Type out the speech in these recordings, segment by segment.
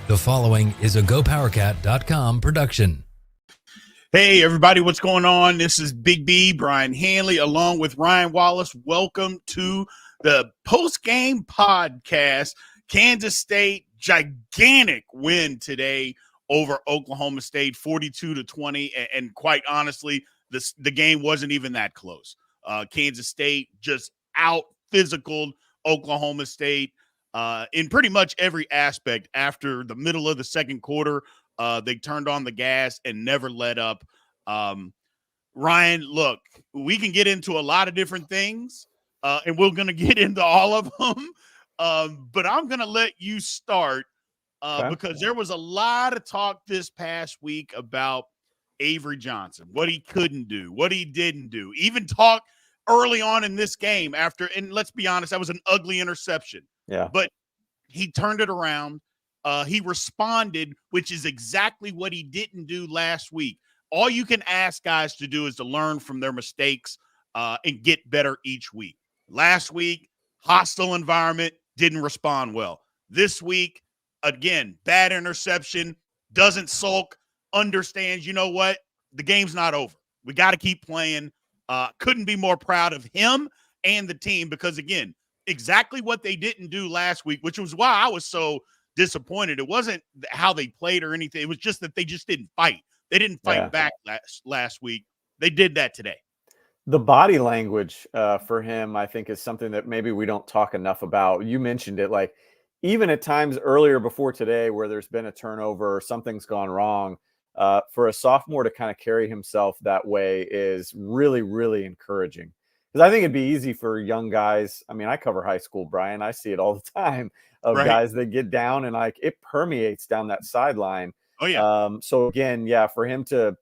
The following is a GoPowercat.com production. Hey, everybody, what's going on? This is Big B, Brien Hanley, along with Ryan Wallace. Welcome to the Postgame Podcast. Kansas State, gigantic win today over Oklahoma State, 42-20. And quite honestly, the game wasn't even that close. Kansas State just out-physicaled Oklahoma State in pretty much every aspect. After the middle of the second quarter, they turned on the gas and never let up. Ryan, look, we can get into a lot of different things, and we're going to get into all of them. But I'm going to let you start because there was a lot of talk this past week about Avery Johnson, what he couldn't do, what he didn't do. Even talk early on in this game after, and let's be honest, that was an ugly interception. Yeah. But he turned it around. He responded, which is exactly what he didn't do last week. All you can ask guys to do is to learn from their mistakes and get better each week. Last week, hostile environment, didn't respond well. This week, again, bad interception, doesn't sulk, understands, you know what? The game's not over. We got to keep playing. Couldn't be more proud of him and the team because, again, exactly what they didn't do last week, which was why I was so disappointed. It wasn't how they played or anything. It was just that they just didn't fight. They didn't fight back last week. They did that today. The body language for him, I think, is something that maybe we don't talk enough about. You mentioned it, like even at times earlier before today where there's been a turnover or something's gone wrong, for a sophomore to kind of carry himself that way is really, really encouraging. Because I think it'd be easy for young guys. I mean, I cover high school, Brian. I see it all the time of guys that get down and like it permeates down that sideline. Oh, yeah. So again, yeah, for him to,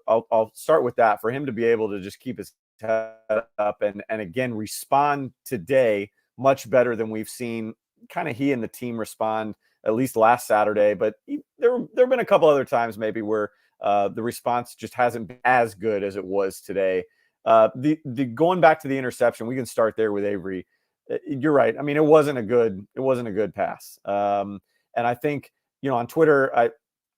I'll start with that, for him to be able to just keep his head up and again, respond today much better than we've seen kind of he and the team respond at least last Saturday. But there have been a couple other times maybe where the response just hasn't been as good as it was today. The going back to the interception, we can start there with Avery. You're right. I mean, it wasn't a good pass. And I think, on Twitter,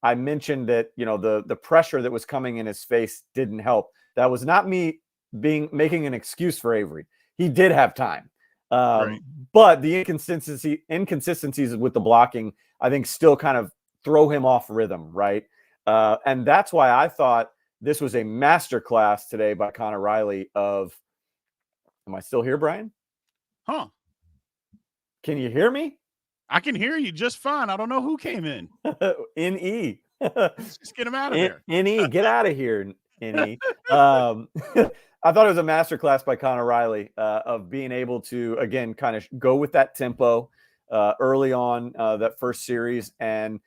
I mentioned that, the pressure that was coming in his face didn't help. That was not me making an excuse for Avery. He did have time. But the inconsistencies with the blocking, I think still kind of throw him off rhythm. Right. And that's why I thought this was a masterclass today by Connor Riley of, am I still here, Brian? Huh. Can you hear me? I can hear you just fine. I don't know who came in. N.E. Let's just get him out of there. N.E. Get out of here, N.E. I thought it was a masterclass by Connor Riley of being able to, again, kind of go with that tempo early on that first series and,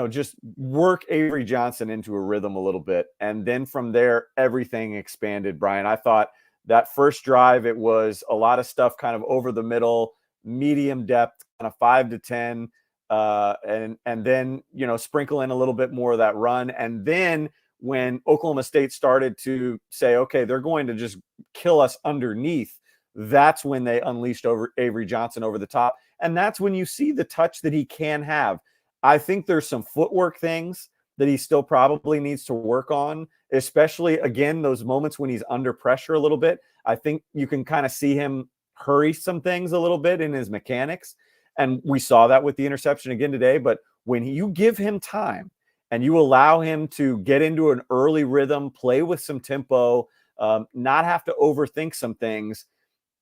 just work Avery Johnson into a rhythm a little bit. And then from there, everything expanded, Brian. I thought that first drive, it was a lot of stuff kind of over the middle, medium depth, kind of 5 to 10. And then, sprinkle in a little bit more of that run. And then when Oklahoma State started to say, okay, they're going to just kill us underneath, that's when they unleashed Avery Johnson over the top. And that's when you see the touch that he can have. I think there's some footwork things that he still probably needs to work on, especially, again, those moments when he's under pressure a little bit. I think you can kind of see him hurry some things a little bit in his mechanics. And we saw that with the interception again today. But when you give him time and you allow him to get into an early rhythm, play with some tempo, not have to overthink some things,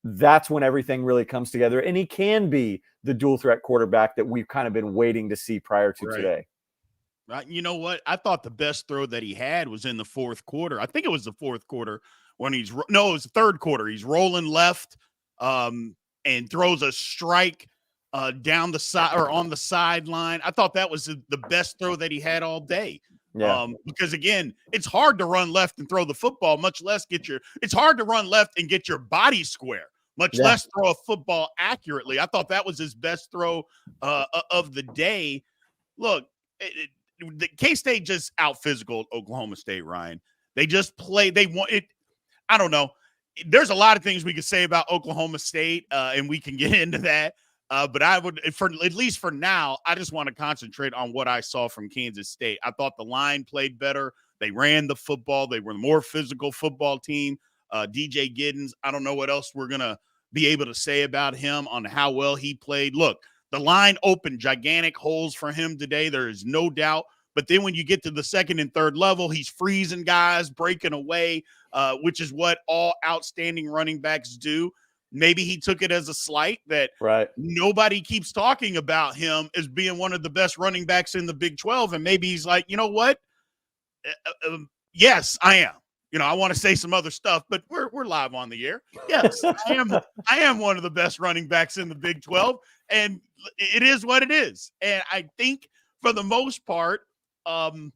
that's when everything really comes together. And he can be the dual threat quarterback that we've kind of been waiting to see prior to today. You know what? I thought the best throw that he had was in the fourth quarter. I think it was the fourth quarter when it was the third quarter. He's rolling left and throws a strike down the side or on the sideline. I thought that was the best throw that he had all day. Yeah. Because again, it's hard to run left and throw the football, much less it's hard to run left and get your body square, much less throw a football accurately. I thought that was his best throw of the day. Look, the K-State just out-physical Oklahoma State, Ryan. They just play. They want it. I don't know. There's a lot of things we could say about Oklahoma State, and we can get into that. But I would, for at least for now, I just want to concentrate on what I saw from Kansas State. I thought the line played better. They ran the football. They were the more physical football team. DJ Giddens, I don't know what else we're going to be able to say about him on how well he played. Look, the line opened gigantic holes for him today. There is no doubt. But then when you get to the second and third level, he's freezing guys, breaking away, which is what all outstanding running backs do. Maybe he took it as a slight that nobody keeps talking about him as being one of the best running backs in the Big 12. And maybe he's like, you know what? Yes, I am. I want to say some other stuff, but we're live on the air. Yes, I am one of the best running backs in the Big 12, and it is what it is. And I think for the most part, I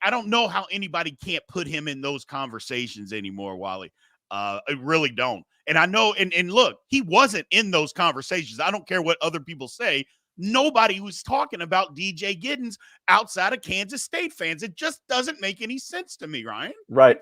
don't know how anybody can't put him in those conversations anymore, Wally. I really don't. And I know, and look, he wasn't in those conversations. I don't care what other people say. Nobody was talking about DJ Giddens outside of Kansas State fans. It just doesn't make any sense to me, Ryan. Right.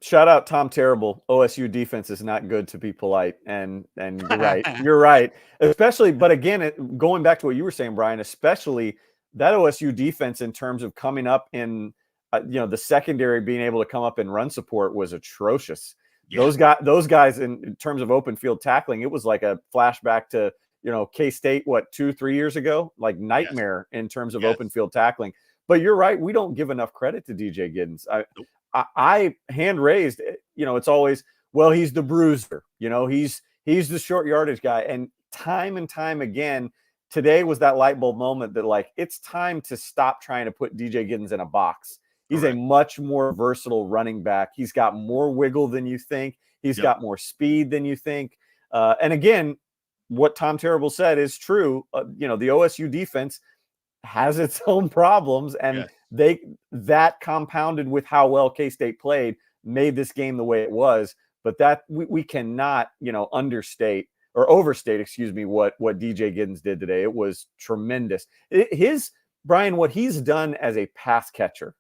Shout out Tom Terrible. OSU defense is not good, to be polite. And you're right. You're right. Especially, but again, going back to what you were saying, Brian, especially that OSU defense in terms of coming up in, the secondary being able to come up and run support was atrocious. Yeah. Those guys in terms of open field tackling, it was like a flashback to, K-State, 2-3 years ago, like nightmare in terms of open field tackling. But you're right. We don't give enough credit to DJ Giddens. I hand raised, it's always, well, he's the bruiser, he's the short yardage guy. And time again, today was that light bulb moment that it's time to stop trying to put DJ Giddens in a box. He's a much more versatile running back. He's got more wiggle than you think. He's got more speed than you think. And again, what Tom Terrible said is true. The OSU defense has its own problems, and that compounded with how well K-State played made this game the way it was. But that we cannot, overstate what DJ Giddens did today. It was tremendous. Brian, what he's done as a pass catcher,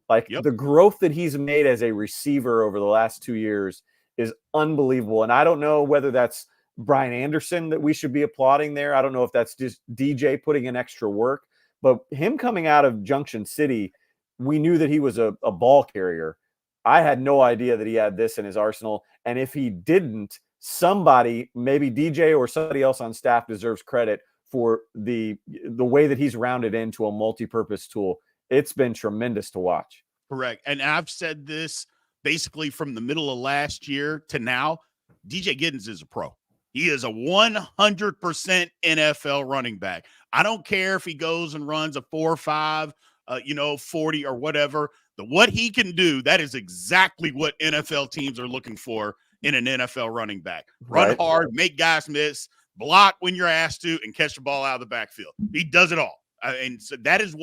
the growth that he's made as a receiver over the last 2 years is unbelievable. And I don't know whether that's Brian Anderson that we should be applauding there. I don't know if that's just DJ putting in extra work, but him coming out of Junction City, we knew that he was a ball carrier. I had no idea that he had this in his arsenal. And if he didn't, somebody, maybe DJ or somebody else on staff, deserves credit for the way that he's rounded into a multi-purpose tool. It's been tremendous to watch. Correct. And I've said this basically from the middle of last year to now. DJ Giddens is a pro. He is a 100% NFL running back. I don't care if he goes and runs a 4.5, 40 or whatever. What he can do, that is exactly what NFL teams are looking for in an NFL running back. Run hard, make guys miss, block when you're asked to, and catch the ball out of the backfield. He does it all. And so that is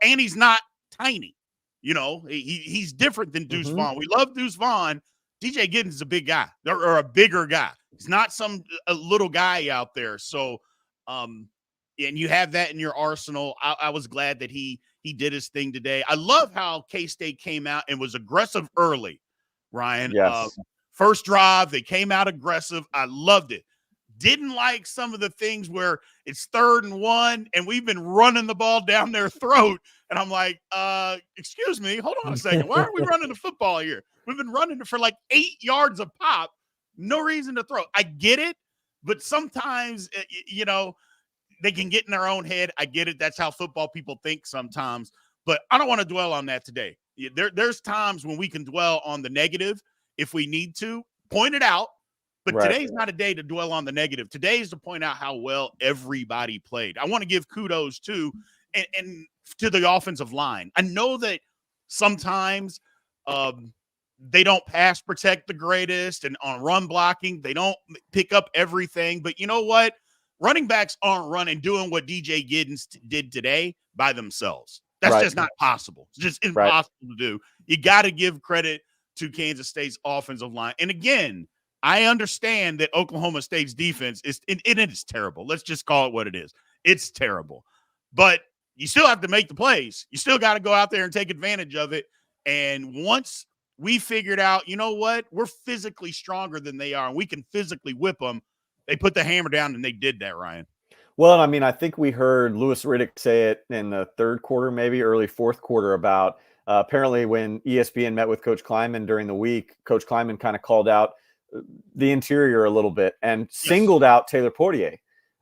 and he's not tiny. He's different than Deuce Vaughn. We love Deuce Vaughn. DJ Giddens is a big guy or a bigger guy. He's not a little guy out there. So, and you have that in your arsenal. I was glad that he did his thing today. I love how K-State came out and was aggressive early, Ryan. Yes. First drive, they came out aggressive. I loved it. Didn't like some of the things where it's 3rd and 1 and we've been running the ball down their throat. And I'm like, excuse me, hold on a second. Why aren't we running the football here? We've been running it for 8 yards a pop. No reason to throw. I get it, but sometimes, they can get in their own head. I get it. That's how football people think sometimes. But I don't want to dwell on that today. There's times when we can dwell on the negative if we need to, point it out. But today's not a day to dwell on the negative. Today is to point out how well everybody played. I want to give kudos to the offensive line. I know that sometimes they don't pass protect the greatest, and on run blocking, they don't pick up everything. But you know what? Running backs aren't running doing what DJ Giddens did today by themselves. That's just not possible. It's just impossible to do. You got to give credit to Kansas State's offensive line. And again, I understand that Oklahoma State's defense it is terrible. Let's just call it what it is. It's terrible. But you still have to make the plays. You still got to go out there and take advantage of it. And once we figured out, you know what, we're physically stronger than they are, and we can physically whip them, They put the hammer down, and they did that, Ryan. Well, I mean, I think we heard Louis Riddick say it in the third quarter, maybe early fourth quarter, about apparently when ESPN met with Coach Kleiman during the week, Coach Kleiman kind of called out the interior a little bit and singled out Taylor Poitier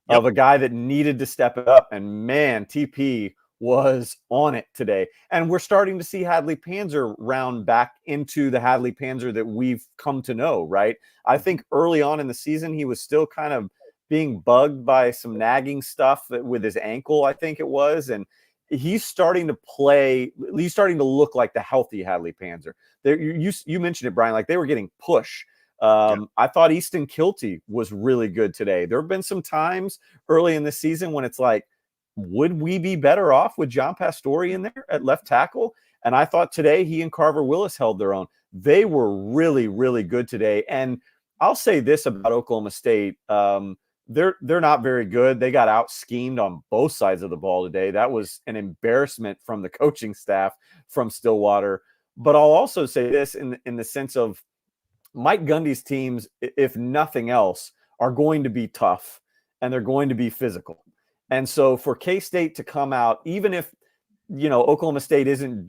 of a guy that needed to step it up. And man, TP was on it today. And we're starting to see Hadley Panzer round back into the Hadley Panzer that we've come to know, right? I think early on in the season, he was still kind of being bugged by some nagging stuff with his ankle, I think it was. And he's starting to play, he's starting to look like the healthy Hadley Panzer. You mentioned it, Brian, like they were getting push. I thought Easton Kilty was really good today. There have been some times early in the season when it's like, would we be better off with John Pastore in there at left tackle? And I thought today he and Carver Willis held their own. They were really, really good today. And I'll say this about Oklahoma State. They're not very good. They got out schemed on both sides of the ball today. That was an embarrassment from the coaching staff from Stillwater. But I'll also say this in the sense of Mike Gundy's teams, if nothing else, are going to be tough and they're going to be physical. And so for K-State to come out, even if, Oklahoma State isn't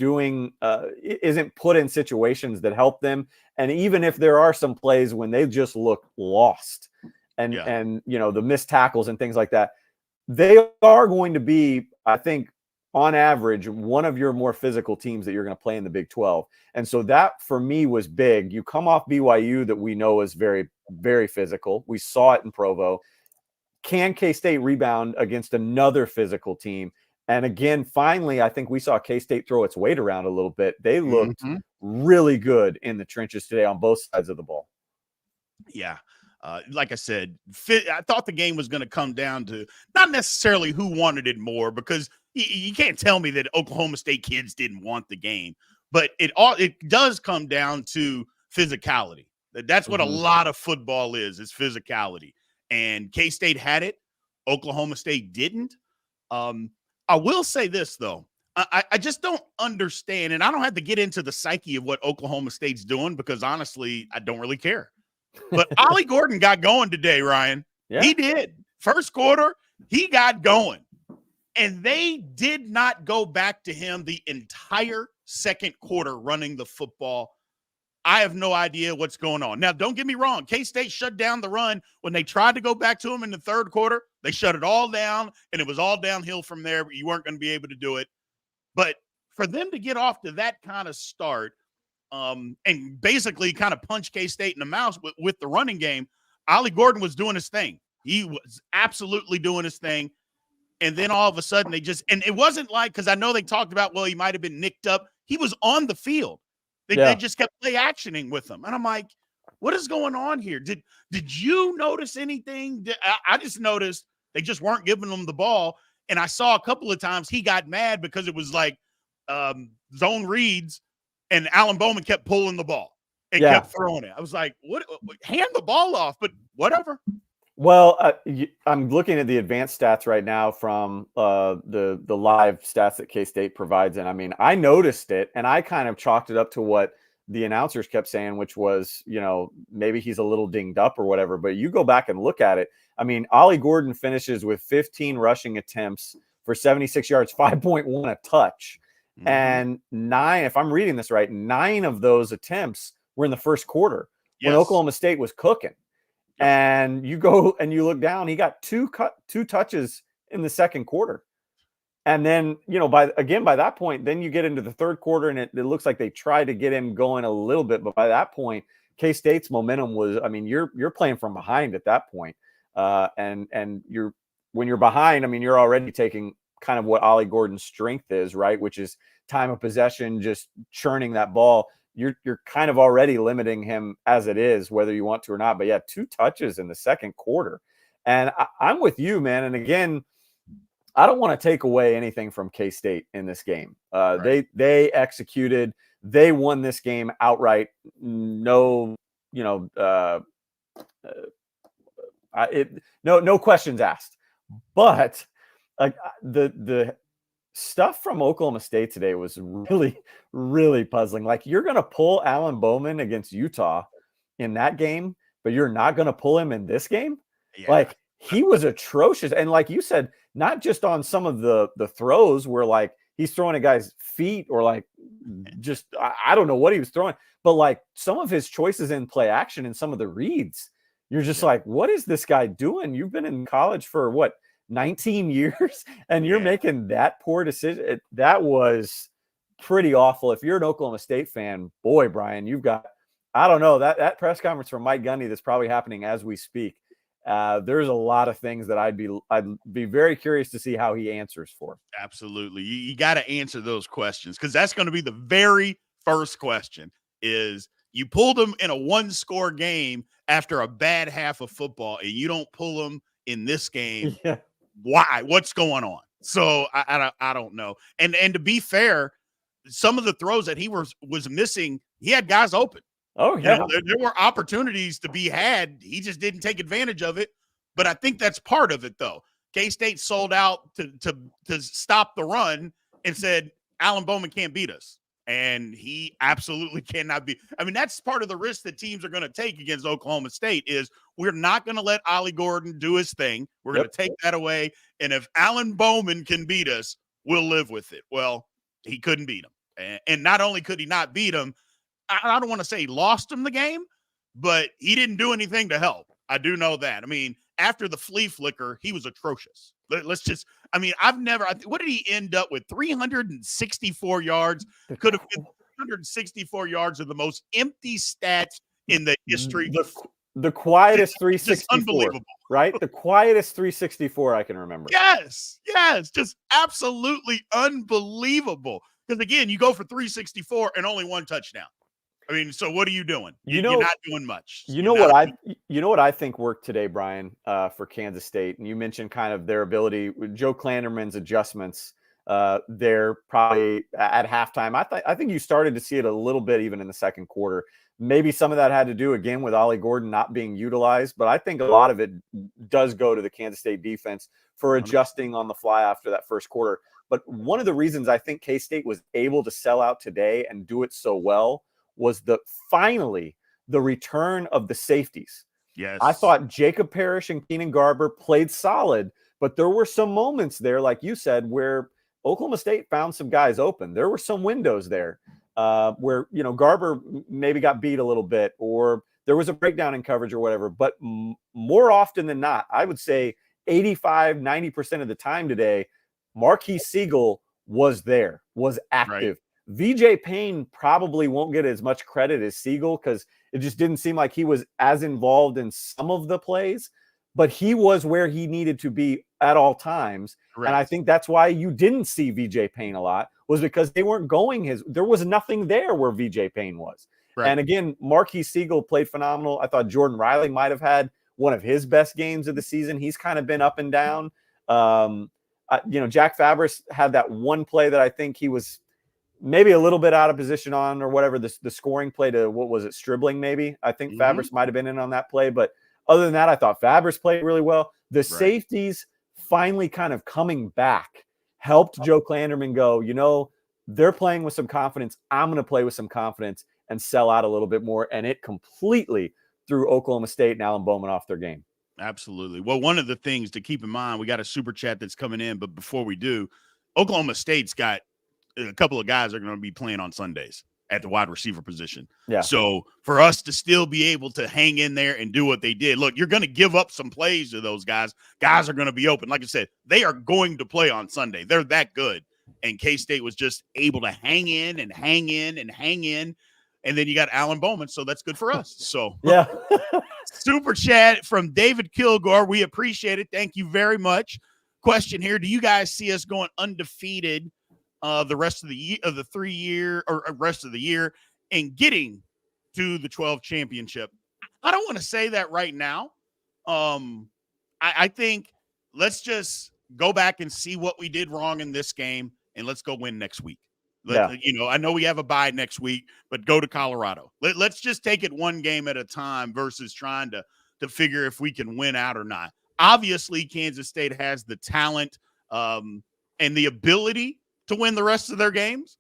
put in situations that help them, and even if there are some plays when they just look lost and the missed tackles and things like that, they are going to be, I think, on average, one of your more physical teams that you're going to play in the Big 12. And so that, for me, was big. You come off BYU that we know is very, very physical. We saw it in Provo. Can K-State rebound against another physical team? And again, finally, I think we saw K-State throw its weight around a little bit. They looked really good in the trenches today on both sides of the ball. Yeah. Like I said, I thought the game was going to come down to not necessarily who wanted it more, because you can't tell me that Oklahoma State kids didn't want the game, but it does come down to physicality. That's what a lot of football is physicality. And K-State had it. Oklahoma State didn't. I will say this, though. I just don't understand, and I don't have to get into the psyche of what Oklahoma State's doing because, honestly, I don't really care. But Ollie Gordon got going today, Ryan. Yeah. He did. First quarter, he got going. And they did not go back to him the entire second quarter running the football. I have no idea what's going on. Now, don't get me wrong. K-State shut down the run. When they tried to go back to him in the third quarter, they shut it all down, and it was all downhill from there, but you weren't going to be able to do it. But for them to get off to that kind of start and basically kind of punch K-State in the mouth with the running game, Ollie Gordon was doing his thing. He was absolutely doing his thing. And then all of a sudden and it wasn't like, because I know they talked about, well, he might have been nicked up. He was on the field. They just kept play actioning with him. And I'm like, what is going on here? Did you notice anything? I just noticed they just weren't giving him the ball. And I saw a couple of times he got mad because it was like zone reads and Alan Bowman kept pulling the ball and kept throwing it. I was like, what? Hand the ball off, but whatever. Well, I'm looking at the advanced stats right now from the live stats that K-State provides. And I mean, I noticed it and I kind of chalked it up to what the announcers kept saying, which was, maybe he's a little dinged up or whatever. But you go back and look at it. I mean, Ollie Gordon finishes with 15 rushing attempts for 76 yards, 5.1 a touch. And 9, if I'm reading this right, 9 of those attempts were in the first quarter when Oklahoma State was cooking. And you go and you look down, he got two touches in the second quarter. And then, by that point, then you get into the third quarter and it looks like they tried to get him going a little bit. But by that point, K-State's momentum was, I mean, you're playing from behind at that point. And when you're behind, I mean, you're already taking kind of what Ollie Gordon's strength is, right? Which is time of possession, just churning that ball. You're kind of already limiting him as it is, whether you want to or not. But yeah, 2 touches in the second quarter. And I'm with you, man. And again, I don't want to take away anything from K-State in this game. Right. They executed. They won this game outright. No questions asked. But the stuff from Oklahoma State today was really, really puzzling. Like, you're going to pull Alan Bowman against Utah in that game, but you're not going to pull him in this game. Yeah. Like, he was atrocious. And like you said, not just on some of the throws where like he's throwing a guy's feet or like just I don't know what he was throwing, but like some of his choices in play action and some of the reads, you're just like, what is this guy doing? You've been in college for what, 19 years and you're making that poor decision. That was pretty awful. If you're an Oklahoma State fan, boy, Brian, you've got, I don't know, that press conference from Mike Gundy that's probably happening as we speak. There's a lot of things that I'd be very curious to see how he answers for. Absolutely. You got to answer those questions because that's going to be the very first question is you pulled them in a 1-score game after a bad half of football and you don't pull them in this game. Yeah. Why? What's going on? So I don't know. And to be fair, some of the throws that he was missing, he had guys open. Oh, yeah. There were opportunities to be had. He just didn't take advantage of it. But I think that's part of it, though. K-State sold out to stop the run and said, Alan Bowman can't beat us. And he absolutely cannot be. I mean, that's part of the risk that teams are going to take against Oklahoma State is we're not going to let Ollie Gordon do his thing. We're going to take that away. And if Alan Bowman can beat us, we'll live with it. Well, he couldn't beat him. And not only could he not beat him, I don't want to say he lost him the game, but he didn't do anything to help. I do know that. I mean, after the flea flicker, he was atrocious. Let's just, I mean, what did he end up with? 364 yards. Could have been 364 yards of the most empty stats in the history. The quietest 364. Just unbelievable. Right? The quietest 364 I can remember. Yes. Just absolutely unbelievable. Because, again, you go for 364 and only 1 touchdown. I mean, so what are you doing? You're not doing much. You know what I think worked today, Brian, for Kansas State, and you mentioned kind of their ability with Joe Klanderman's adjustments there probably at halftime. I think you started to see it a little bit even in the second quarter. Maybe some of that had to do again with Ollie Gordon not being utilized, but I think a lot of it does go to the Kansas State defense for adjusting on the fly after that first quarter. But one of the reasons I think K-State was able to sell out today and do it so well was finally the return of the safeties. Yes. I thought Jacob Parrish and Keenan Garber played solid, but there were some moments there, like you said, where Oklahoma State found some guys open. There were some windows there where, Garber maybe got beat a little bit or there was a breakdown in coverage or whatever. But more often than not, I would say 85-90% of the time today, Marquis Siegel was there, was active. Right. VJ Payne probably won't get as much credit as Siegel because it just didn't seem like he was as involved in some of the plays, but he was where he needed to be at all times. Right. And I think that's why you didn't see VJ Payne a lot was because they weren't going there was nothing there where VJ Payne was. Right. And again, Marquis Siegel played phenomenal. I thought Jordan Riley might have had one of his best games of the season. He's kind of been up and down. Jack Fabris had that one play that I think he was maybe a little bit out of position on or whatever, the scoring play to, what was it, Stribling maybe? I think Fabris might have been in on that play. But other than that, I thought Fabris played really well. The safeties finally kind of coming back helped Joe Klanderman go, they're playing with some confidence. I'm going to play with some confidence and sell out a little bit more. And it completely threw Oklahoma State and Alan Bowman off their game. Absolutely. Well, one of the things to keep in mind, we got a super chat that's coming in, but before we do, Oklahoma State's got a couple of guys are going to be playing on Sundays at the wide receiver position. Yeah. So for us to still be able to hang in there and do what they did, look, you're going to give up some plays to those guys. Guys are going to be open. Like I said, they are going to play on Sunday. They're that good. And K-State was just able to hang in and hang in and hang in. And then you got Alan Bowman. So that's good for us. So yeah. Super chat from David Kilgore. We appreciate it. Thank you very much. Question here. Do you guys see us going undefeated the rest of the year, of the 3 year or rest of the year, and getting to the 12 championship? I don't want to say that right now. I think let's just go back and see what we did wrong in this game, and let's go win next week. I know we have a bye next week, but go to Colorado. Let's just take it one game at a time versus trying to figure if we can win out or not. Obviously, Kansas State has the talent and the ability to win the rest of their games.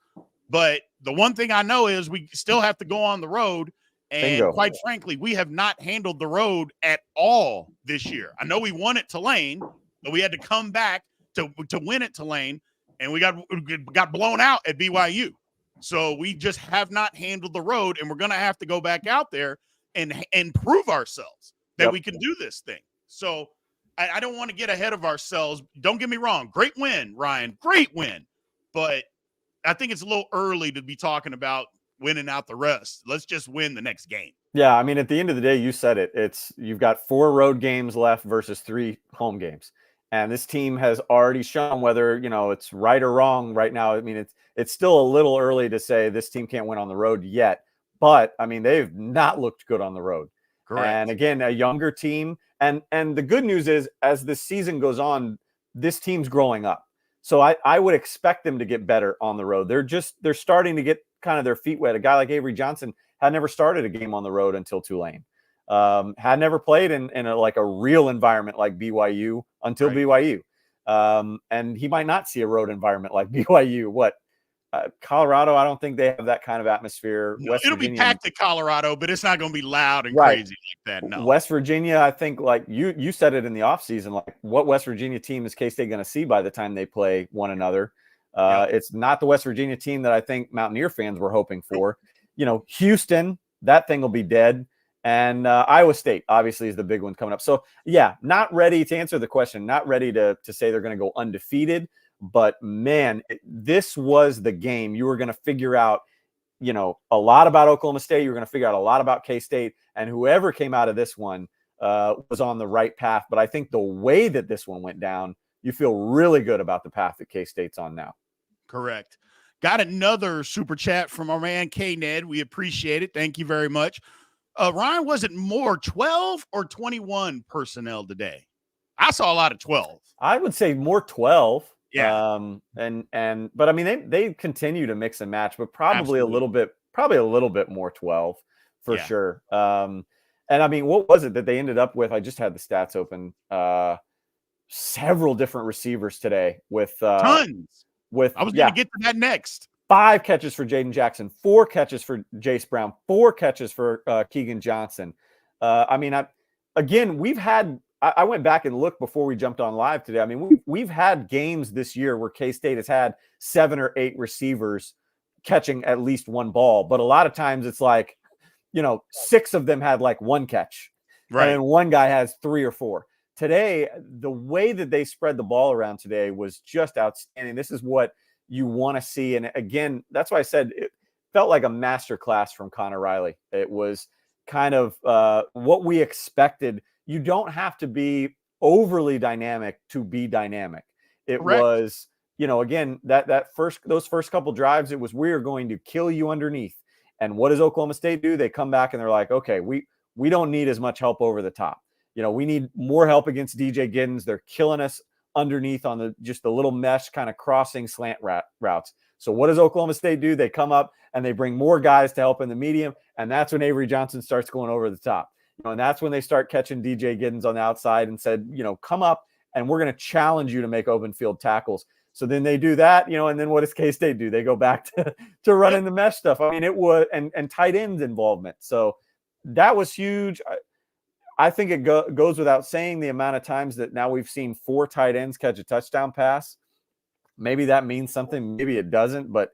But the one thing I know is we still have to go on the road And Bingo. quite frankly, we have not handled the road at all this year. I know we won at Tulane, but we had to come back to win at Tulane, and we got blown out at BYU. So we just have not handled the road, and we're going to have to go back out there and prove ourselves that we can do this thing. So I don't want to get ahead of ourselves. Don't get me wrong. Great win, Ryan. Great win. But I think it's a little early to be talking about winning out the rest. Let's just win the next game. Yeah, I mean, at the end of the day, you said it. You've got 4 road games left versus 3 home games. And this team has already shown whether, it's right or wrong right now. I mean, it's still a little early to say this team can't win on the road yet. But, I mean, they've not looked good on the road. Correct. And, again, a younger team. And the good news is, as the season goes on, this team's growing up. So I would expect them to get better on the road. They're starting to get kind of their feet wet. A guy like Avery Johnson had never started a game on the road until Tulane. Had never played in a real environment like BYU until BYU. And he might not see a road environment like BYU. Colorado, I don't think they have that kind of atmosphere. No, it'll be packed at Colorado, but it's not going to be loud and crazy like that. No. West Virginia, I think, like you said it in the offseason, like what West Virginia team is K-State going to see by the time they play one another? It's not the West Virginia team that I think Mountaineer fans were hoping for. Houston, that thing will be dead. And Iowa State, obviously, is the big one coming up. So, yeah, not ready to answer the question, not ready to say they're going to go undefeated. But, man, this was the game. You were going to figure out, a lot about Oklahoma State. You were going to figure out a lot about K-State. And whoever came out of this one was on the right path. But I think the way that this one went down, you feel really good about the path that K-State's on now. Correct. Got another super chat from our man K-Ned. We appreciate it. Thank you very much. Ryan, was it more 12 or 21 personnel today? I saw a lot of 12. I would say more 12. Yeah. But I mean, they continue to mix and match, but probably a little bit more 12 for sure. And I mean, what was it that they ended up with? I just had the stats open. Several different receivers today with tons. I was going to get to that next. 5 catches for Jaden Jackson, 4 catches for Jace Brown, 4 catches for Keegan Johnson. We've had. I went back and looked before we jumped on live today. I mean, we've had games this year where K-State has had 7 or 8 receivers catching at least one ball, but a lot of times it's like, 6 of them had like 1 catch, right? And one guy has 3 or 4. Today, the way that they spread the ball around today was just outstanding. This is what you want to see. And again, that's why I said it felt like a master class from Connor Riley. It was kind of what we expected. You don't have to be overly dynamic to be dynamic. It Correct. Was, again, those first couple drives, it was, we are going to kill you underneath. And what does Oklahoma State do? They come back and they're like, okay, we don't need as much help over the top. We need more help against DJ Giddens. They're killing us underneath on just the little mesh kind of crossing slant routes. So what does Oklahoma State do? They come up and they bring more guys to help in the medium. And that's when Avery Johnson starts going over the top. And that's when they start catching DJ Giddens on the outside and said, come up and we're going to challenge you to make open field tackles. So then they do that, and then what does K-State do? They go back to running the mesh stuff. I mean, it was, and tight ends involvement. So that was huge. I think it goes without saying the amount of times that now we've seen 4 tight ends catch a touchdown pass. Maybe that means something. Maybe it doesn't. But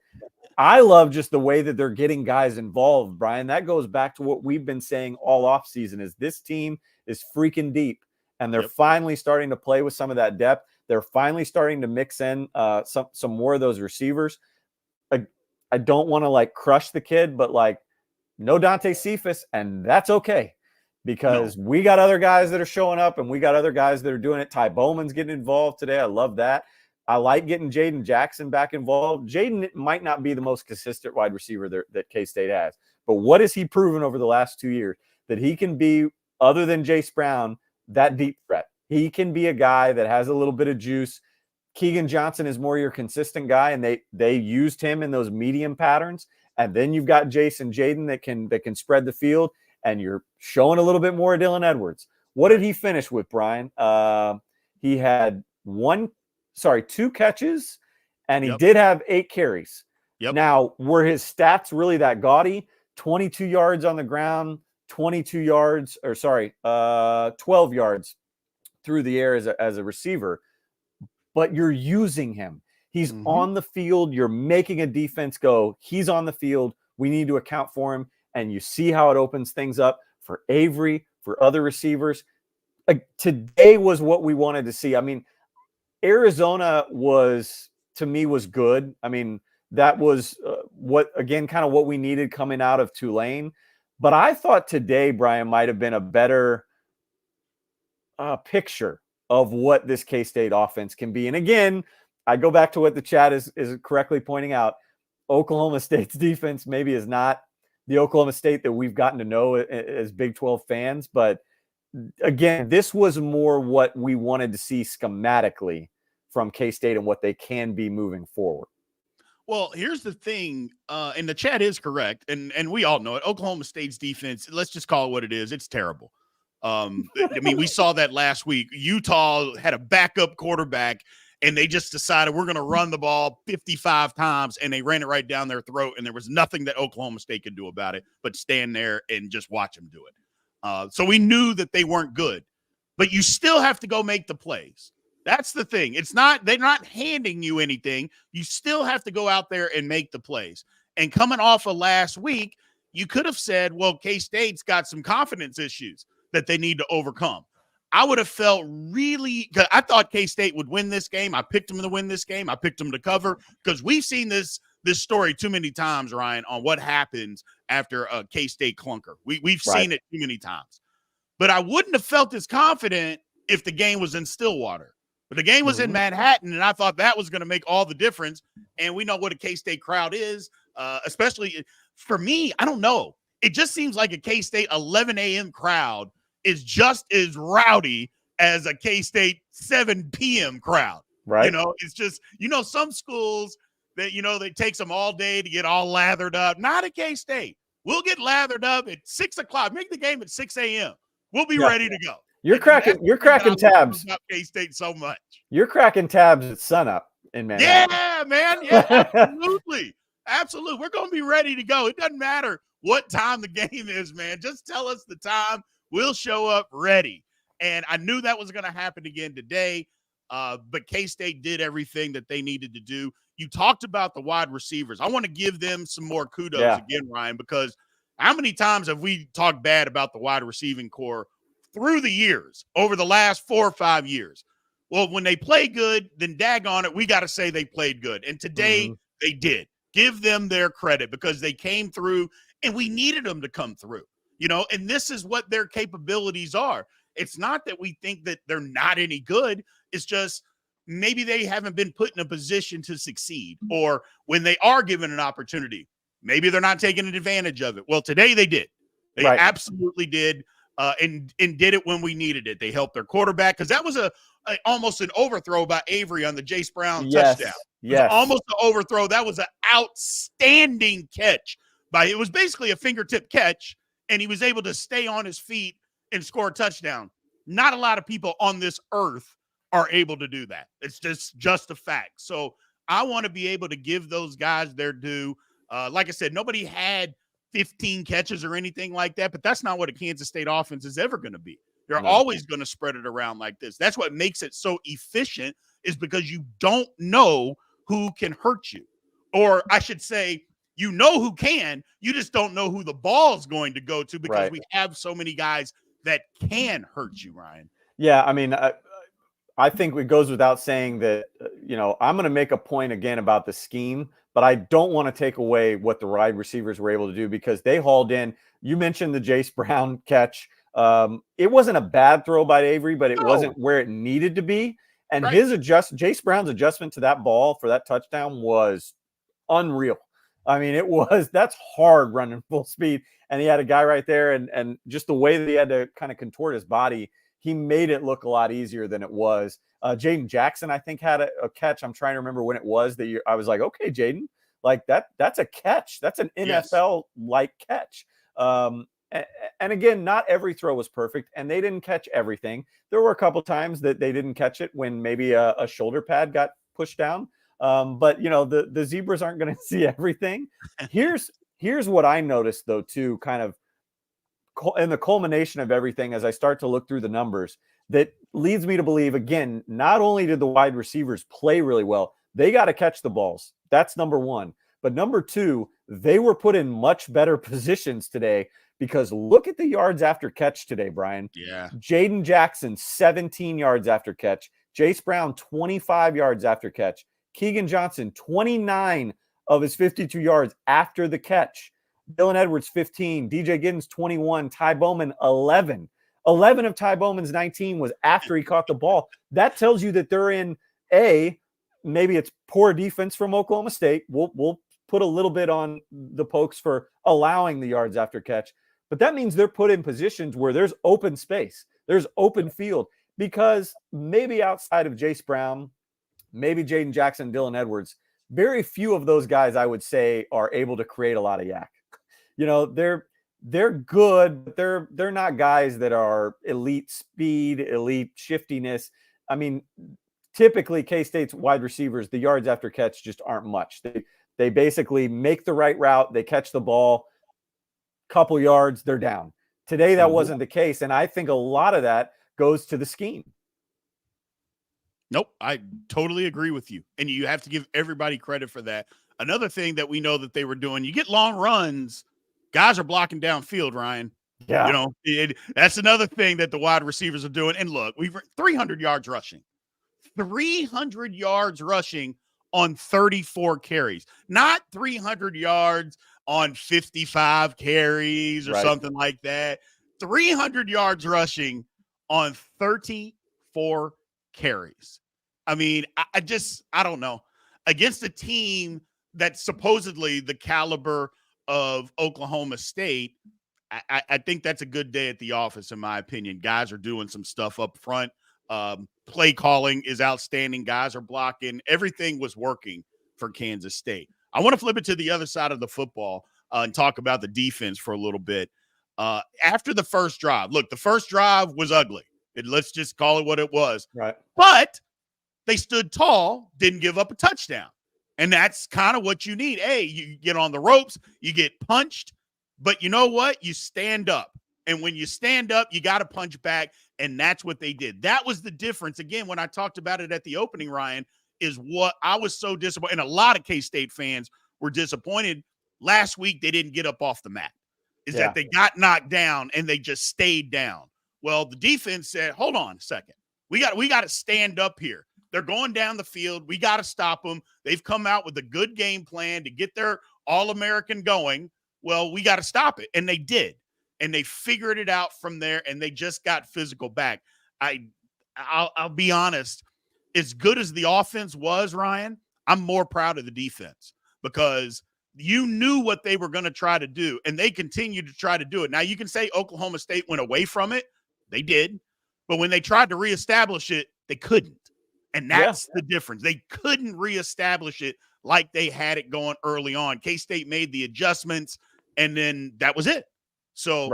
I love just the way that they're getting guys involved, Brian. That goes back to what we've been saying all offseason is this team is freaking deep, and they're finally starting to play with some of that depth. They're finally starting to mix in some more of those receivers. I don't want to crush the kid, but no Dante Cephas, and that's okay. Because we got other guys that are showing up and we got other guys that are doing it. Ty Bowman's getting involved today. I love that. I like getting Jaden Jackson back involved. Jaden might not be the most consistent wide receiver that K-State has, but what has he proven over the last 2 years? That he can be, other than Jace Brown, that deep threat. He can be a guy that has a little bit of juice. Keegan Johnson is more your consistent guy, and they used him in those medium patterns. And then you've got Jason Jaden that can spread the field. And you're showing a little bit more of Dylan Edwards. What did he finish with, Brian? He had 2 catches, and he did have 8 carries. Yep. Now, were his stats really that gaudy? 22 yards on the ground, 12 yards through the air as a receiver, but you're using him. He's on the field. You're making a defense go. He's on the field. We need to account for him. And you see how it opens things up for Avery, for other receivers. Today was what we wanted to see. I mean, Arizona to me was good. I mean, that was kind of what we needed coming out of Tulane. But I thought today, Brian, might have been a better picture of what this K-State offense can be. And again, I go back to what the chat is correctly pointing out. Oklahoma State's defense maybe is not the Oklahoma State that we've gotten to know as Big 12 fans. But again, this was more what we wanted to see schematically from K-State and what they can be moving forward. Well, here's the thing, and the chat is correct, and we all know it. Oklahoma State's defense, let's just call it what it is. It's terrible. I mean, we saw that last week. Utah had a backup quarterback, and they just decided we're going to run the ball 55 times, and they ran it right down their throat, and there was nothing that Oklahoma State could do about it but stand there and just watch them do it. So we knew that they weren't good, but you still have to go make the plays. That's the thing. They're not handing you anything. You still have to go out there and make the plays. And coming off of last week, you could have said, well, K-State's got some confidence issues that they need to overcome. I would have felt because I thought K-State would win this game. I picked them to win this game. I picked them to cover because we've seen this story too many times, Ryan, on what happens after a K-State clunker. We've seen it too many times. But I wouldn't have felt as confident if the game was in Stillwater. But the game was in Manhattan, and I thought that was going to make all the difference. And we know what a K-State crowd is, especially for me. I don't know. It just seems like a K-State 11 a.m. crowd is just as rowdy as a K-State 7 p.m. crowd. Right. It's just, some schools that, it takes them all day to get all lathered up. Not a K-State. We'll get lathered up at 6 o'clock. Make the game at 6 a.m. We'll be ready to go. You're cracking tabs. K-State so much. You're cracking tabs at sunup in Manhattan. Yeah, man. Yeah, absolutely. Absolutely. We're going to be ready to go. It doesn't matter what time the game is, man. Just tell us the time. We'll show up ready. And I knew that was going to happen again today. But K-State did everything that they needed to do. You talked about the wide receivers. I want to give them some more kudos again, Ryan, because how many times have we talked bad about the wide receiving core through the years, over the last 4 or 5 years? Well, when they play good, then daggone it, we got to say they played good. And today they did. Give them their credit because they came through and we needed them to come through, and this is what their capabilities are. It's not that we think that they're not any good. It's just maybe they haven't been put in a position to succeed, or when they are given an opportunity, maybe they're not taking advantage of it. Well, today they did. They absolutely did. And did it when we needed it. They helped their quarterback because that was almost an overthrow by Avery on the Jace Brown touchdown. Yes, almost an overthrow. That was an outstanding catch it was basically a fingertip catch, and he was able to stay on his feet and score a touchdown. Not a lot of people on this earth are able to do that. It's just a fact. So I want to be able to give those guys their due. Like I said, nobody had 15 catches or anything like that, but that's not what a Kansas State offense is ever going to be. They're always going to spread it around like this. That's what makes it so efficient, is because you don't know who can hurt you. Or I should say, who can, you just don't know who the ball is going to go to because we have so many guys that can hurt you, Ryan. Yeah, I mean, I think it goes without saying that, I'm going to make a point again about the scheme, but I don't want to take away what the wide receivers were able to do because they hauled in. You mentioned the Jace Brown catch. It wasn't a bad throw by Avery, but it wasn't where it needed to be. And Jace Brown's adjustment to that ball for that touchdown was unreal. I mean, that's hard running full speed. And he had a guy right there, and just the way that he had to kind of contort his body, he made it look a lot easier than it was. Jaden Jackson, I think, had a catch. I'm trying to remember when it was that I was like, okay, Jaden, like that's a catch. That's an NFL-like catch. And again, not every throw was perfect, and they didn't catch everything. There were a couple times that they didn't catch it when maybe a shoulder pad got pushed down. But the zebras aren't going to see everything. Here's Here's what I noticed, though, too, kind of in the culmination of everything, as I start to look through the numbers, that leads me to believe, again, not only did the wide receivers play really well, they got to catch the balls. That's number one. But number two, they were put in much better positions today, because look at the yards after catch today, Brian. Yeah. Jaden Jackson, 17 yards after catch. Jace Brown, 25 yards after catch. Keegan Johnson, 29 of his 52 yards after the catch. Dylan Edwards, 15. DJ Giddens, 21. Ty Bowman, 11. 11 of Ty Bowman's 19 was after he caught the ball. That tells you that they're in maybe it's poor defense from Oklahoma State. We'll put a little bit on the Pokes for allowing the yards after catch. But that means they're put in positions where there's open space. There's open field, because maybe outside of Jace Brown, maybe Jaden Jackson, Dylan Edwards, very few of those guys, I would say, are able to create a lot of yak. They're good, but they're not guys that are elite speed, elite shiftiness. I mean, typically K-State's wide receivers, the yards after catch just aren't much. They basically make the right route, they catch the ball, couple yards, they're down. Today, that wasn't the case, and I think a lot of that goes to the scheme. Nope, I totally agree with you, and you have to give everybody credit for that. Another thing that we know that they were doing, you get long runs, guys are blocking downfield, Ryan. Yeah. That's another thing that the wide receivers are doing. And look, we've 300 yards rushing. 300 yards rushing on 34 carries. Not 300 yards on 55 carries or something like that. 300 yards rushing on 34 carries. I mean, I don't know. Against a team that's supposedly the caliber of Oklahoma State, I think that's a good day at the office, in my opinion. Guys are doing some stuff up front. Play calling is outstanding. Guys are blocking. Everything was working for Kansas State. I want to flip it to the other side of the football and talk about the defense for a little bit. After the first drive, look, the first drive was ugly. Let's just call it what it was. Right. But they stood tall, didn't give up a touchdown. And that's kind of what you need. Hey, you get on the ropes, you get punched, but you know what? You stand up. And when you stand up, you got to punch back, and that's what they did. That was the difference. Again, when I talked about it at the opening, Ryan, is what I was so disappointed. And a lot of K-State fans were disappointed. Last week, they didn't get up off the mat. That they got knocked down, and they just stayed down. Well, the defense said, hold on a second. We got to stand up here. They're going down the field. We got to stop them. They've come out with a good game plan to get their All-American going. Well, we got to stop it. And they did. And they figured it out from there, and they just got physical back. I'll be honest. As good as the offense was, Ryan, I'm more proud of the defense, because you knew what they were going to try to do, and they continued to try to do it. Now, you can say Oklahoma State went away from it. They did. But when they tried to reestablish it, they couldn't. And that's the difference. They couldn't reestablish it like they had it going early on. K-State made the adjustments, and then that was it. So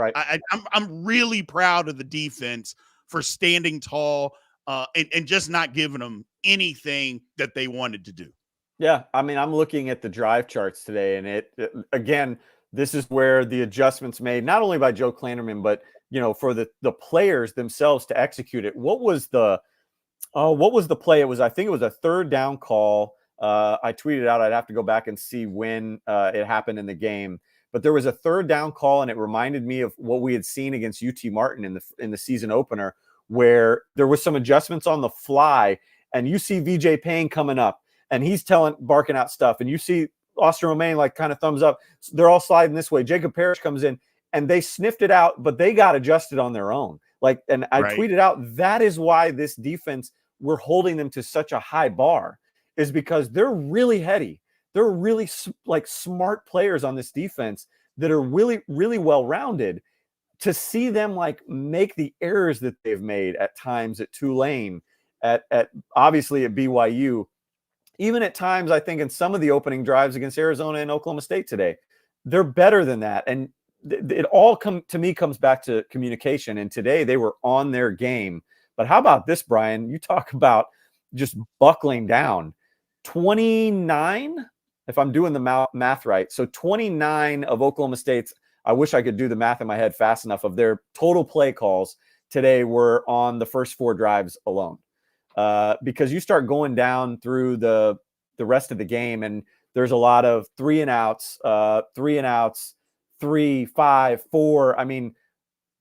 I'm really proud of the defense for standing tall and just not giving them anything that they wanted to do. Yeah, I mean, I'm looking at the drive charts today, and it again, this is where the adjustments made, not only by Joe Klanderman, but for the players themselves to execute it. What was the play? I think it was a third down call. I tweeted out. I'd have to go back and see when it happened in the game. But there was a third down call, and it reminded me of what we had seen against UT Martin in the season opener, where there was some adjustments on the fly, and you see VJ Payne coming up, and he's barking out stuff, and you see Austin Romaine like kind of thumbs up. They're all sliding this way. Jacob Parrish comes in, and they sniffed it out, but they got adjusted on their own. And I tweeted out, that is why this defense, we're holding them to such a high bar, is because they're really heady. They're really smart players on this defense that are really, really well-rounded. To see them make the errors that they've made at times at Tulane, at obviously at BYU, even at times, I think in some of the opening drives against Arizona and Oklahoma State today, they're better than that. And it all comes back to communication. And today they were on their game. But how about this, Brian? You talk about just buckling down. 29 if I'm doing the math right, so 29 of Oklahoma State's, I wish I could do the math in my head fast enough, of their total play calls today were on the first 4 drives alone. Because you start going down through the rest of the game, and there's a lot of 3 and outs, 3, 5, 4. I mean,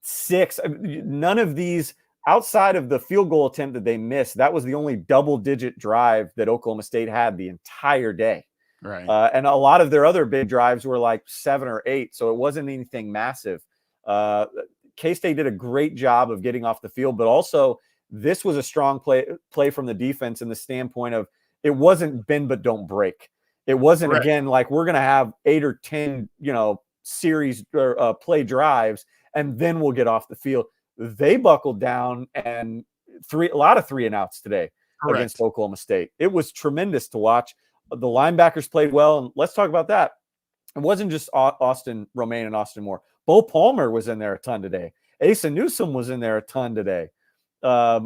6. None of these, outside of the field goal attempt that they missed, that was the only double-digit drive that Oklahoma State had the entire day. Right. And a lot of their other big drives were like 7 or 8, so it wasn't anything massive. K-State did a great job of getting off the field, but also this was a strong play from the defense in the standpoint of it wasn't bend but don't break. It wasn't, Correct. Again, like we're going to have 8 or 10, series or play drives, and then we'll get off the field. They buckled down, and a lot of 3 and outs today. Correct. Against Oklahoma State. It was tremendous to watch. The linebackers played well, and let's talk about that. It wasn't just Austin Romaine and Austin Moore. Bo Palmer was in there a ton today. Asa Newsome was in there a ton today.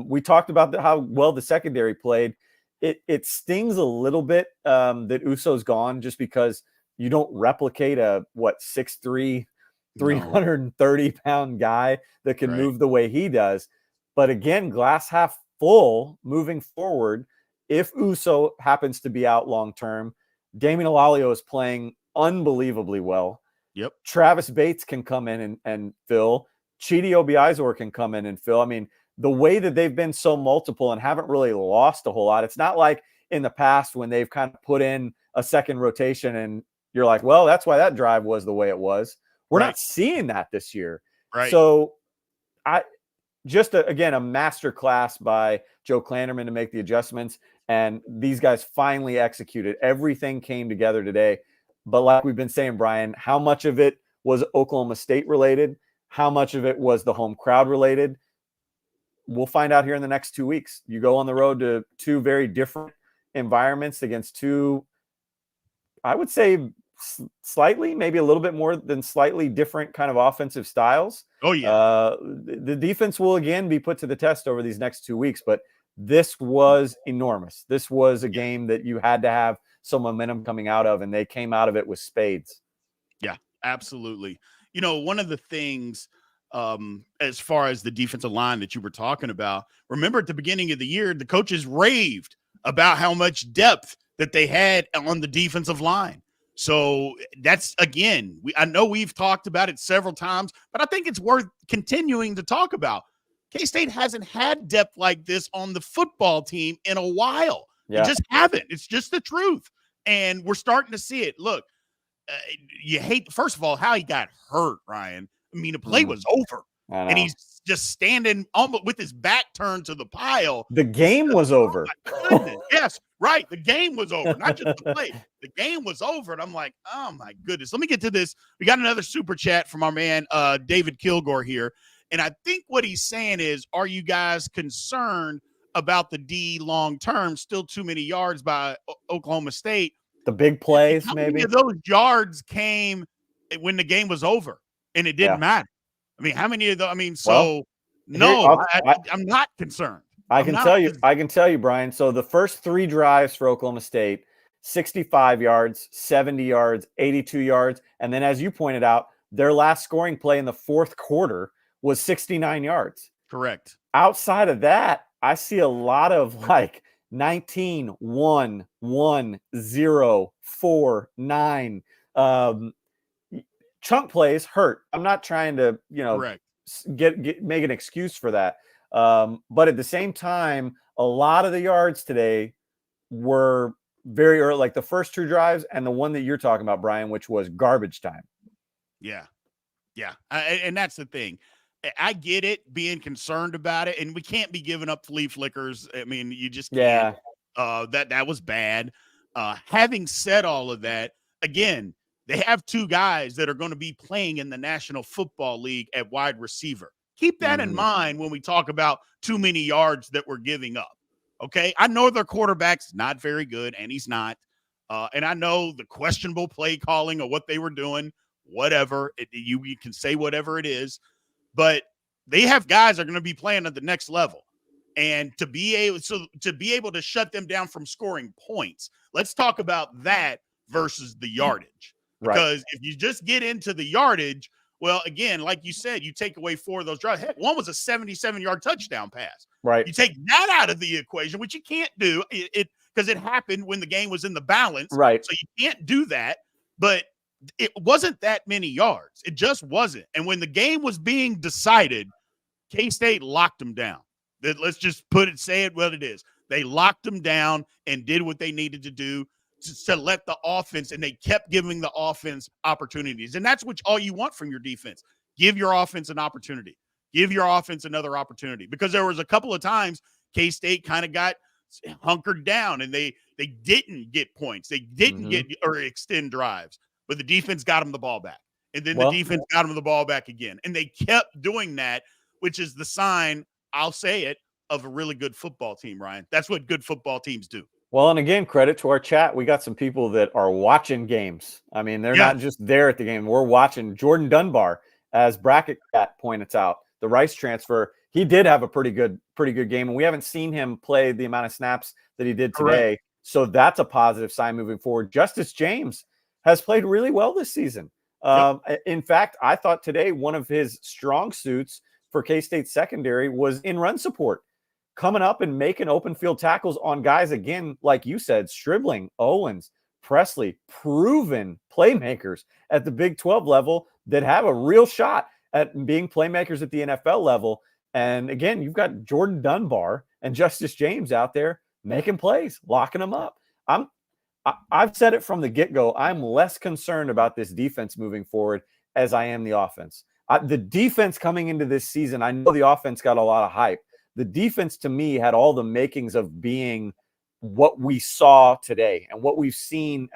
We talked about how well the secondary played. It stings a little bit that Uso's gone, just because you don't replicate a 6'3", 330-pound guy that can move the way he does. But again, glass half full moving forward. If Uso happens to be out long term, Damian Alalio is playing unbelievably well. Yep. Travis Bates can come in and fill. Chidi Obiizor can come in and fill. I mean, the way that they've been so multiple and haven't really lost a whole lot. It's not like in the past when they've kind of put in a second rotation and you're like, well, that's why that drive was the way it was. We're not seeing that this year. Right. So again, a master class by Joe Klanderman to make the adjustments. And these guys finally executed. Everything came together today. But like we've been saying, Brian, how much of it was Oklahoma State related? How much of it was the home crowd related? We'll find out here in the next 2 weeks. You go on the road to 2 very different environments against 2, I would say slightly, maybe a little bit more than slightly different kind of offensive styles. Oh, yeah. The defense will again be put to the test over these next 2 weeks, but this was enormous. This was a game that you had to have some momentum coming out of, and they came out of it with spades. Yeah, absolutely. One of the things as far as the defensive line that you were talking about, remember at the beginning of the year, the coaches raved about how much depth that they had on the defensive line. So that's, again, I know we've talked about it several times, but I think it's worth continuing to talk about. K-State hasn't had depth like this on the football team in a while. Yeah. They just haven't. It's just the truth. And we're starting to see it. Look, you hate, first of all, how he got hurt, Ryan. I mean, the play was over. And he's just standing almost with his back turned to the pile. The game was over. Oh my goodness. Yes, right. The game was over. Not just the play. The game was over. And I'm like, oh, my goodness. Let me get to this. We got another super chat from our man, David Kilgore here. And I think what he's saying is, are you guys concerned about the D long term? Still too many yards by Oklahoma State. The big plays, how maybe. Many of those yards came when the game was over and it didn't matter. I mean, how many of those? I mean, so I'm not concerned. I can tell you, Brian. So the first 3 drives for Oklahoma State, 65 yards, 70 yards, 82 yards. And then, as you pointed out, their last scoring play in the fourth quarter was 69 yards. Correct. Outside of that, I see a lot of like 19, 1, 1, 0, 4, 9. Chunk plays hurt. I'm not trying to, make an excuse for that. But at the same time, a lot of the yards today were very early, like the first 2 drives and the one that you're talking about, Brian, which was garbage time. Yeah. Yeah. And that's the thing. I get it, being concerned about it, and we can't be giving up flea flickers. I mean, you just can't. That was bad. Having said all of that, again, they have 2 guys that are going to be playing in the National Football League at wide receiver. Keep that in mind when we talk about too many yards that we're giving up. Okay, I know their quarterback's not very good, and he's not. And I know the questionable play calling or what they were doing, whatever. You can say whatever it is. But they have guys that are going to be playing at the next level. And to be able to shut them down from scoring points, let's talk about that versus the yardage. Right. Because if you just get into the yardage, well, again, like you said, you take away 4 of those drives. Heck, one was a 77-yard touchdown pass. Right. You take that out of the equation, which you can't do because it happened when the game was in the balance. Right. So you can't do that. But it wasn't that many yards. It just wasn't. And when the game was being decided, K-State locked them down. Let's just say it what it is. They locked them down and did what they needed to do to let the offense, and they kept giving the offense opportunities. And that's what all you want from your defense. Give your offense an opportunity. Give your offense another opportunity. Because there was a couple of times K-State kind of got hunkered down and they didn't get points. They didn't get or extend drives. But the defense got them the ball back. And then the defense got them the ball back again. And they kept doing that, which is the sign, I'll say it, of a really good football team, Ryan. That's what good football teams do. Well, and again, credit to our chat. We got some people that are watching games. I mean, they're not just there at the game. We're watching. Jordan Dunbar, as Bracket Cat points out, the Rice transfer, he did have a pretty good game, and we haven't seen him play the amount of snaps that he did today. Correct. So that's a positive sign moving forward. Justice James has played really well this season. In fact, I thought today one of his strong suits for K-State secondary was in run support, coming up and making open field tackles on guys, again, like you said, Stribling, Owens, Presley, proven playmakers at the Big 12 level that have a real shot at being playmakers at the NFL level. And again, you've got Jordan Dunbar and Justice James out there making plays, locking them up. I've said it from the get-go. I'm less concerned about this defense moving forward as I am the offense. The defense coming into this season, I know the offense got a lot of hype. The defense, to me, had all the makings of being what we saw today and what we've seen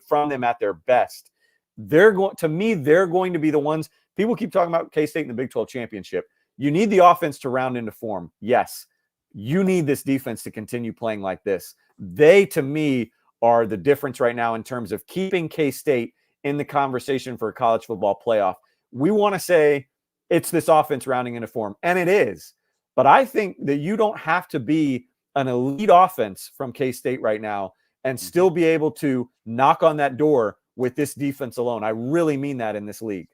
from them at their best. They're going to be the ones. People keep talking about K-State in the Big 12 championship. You need the offense to round into form. Yes, you need this defense to continue playing like this. They, to me, are the difference right now in terms of keeping K-State in the conversation for a college football playoff. We want to say it's this offense rounding into form, and it is. But I think that you don't have to be an elite offense from K-State right now and still be able to knock on that door with this defense alone. I really mean that in this league.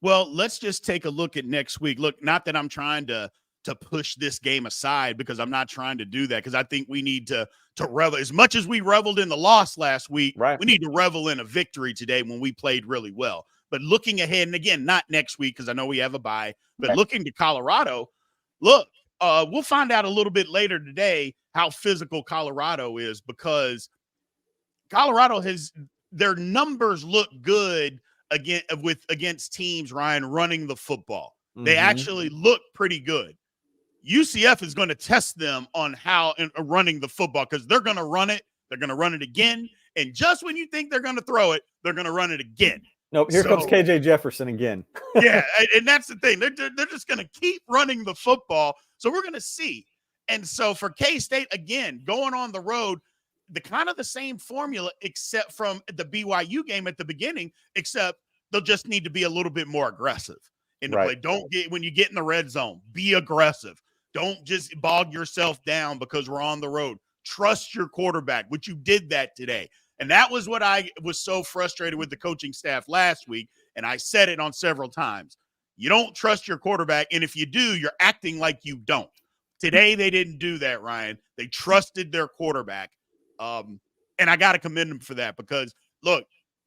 Well, let's just take a look at next week. Look, not that I'm trying to push this game aside, because I'm not trying to do that, because I think we need to revel. As much as we reveled in the loss last week, right, we need to revel in a victory today when we played really well. But looking ahead, and again, not next week because I know we have a bye, but looking to Colorado, look, we'll find out a little bit later today how physical Colorado is, because Colorado their numbers look good against teams, Ryan, running the football. They actually look pretty good. UCF is going to test them on how running the football, because they're going to run it. They're going to run it again. And just when you think they're going to throw it, they're going to run it again. Nope, here comes KJ Jefferson again. Yeah, and that's the thing. They're just going to keep running the football. So we're going to see. And so for K-State, again, going on the road, the kind of the same formula, except from the BYU game at the beginning, except they'll just need to be a little bit more aggressive in the play. When you get in the red zone, be aggressive. Don't just bog yourself down because we're on the road. Trust your quarterback, which you did that today. And that was what I was so frustrated with the coaching staff last week, and I said it on several times. You don't trust your quarterback, and if you do, you're acting like you don't. Today, they didn't do that, Ryan. They trusted their quarterback, and I got to commend them for that, because, look,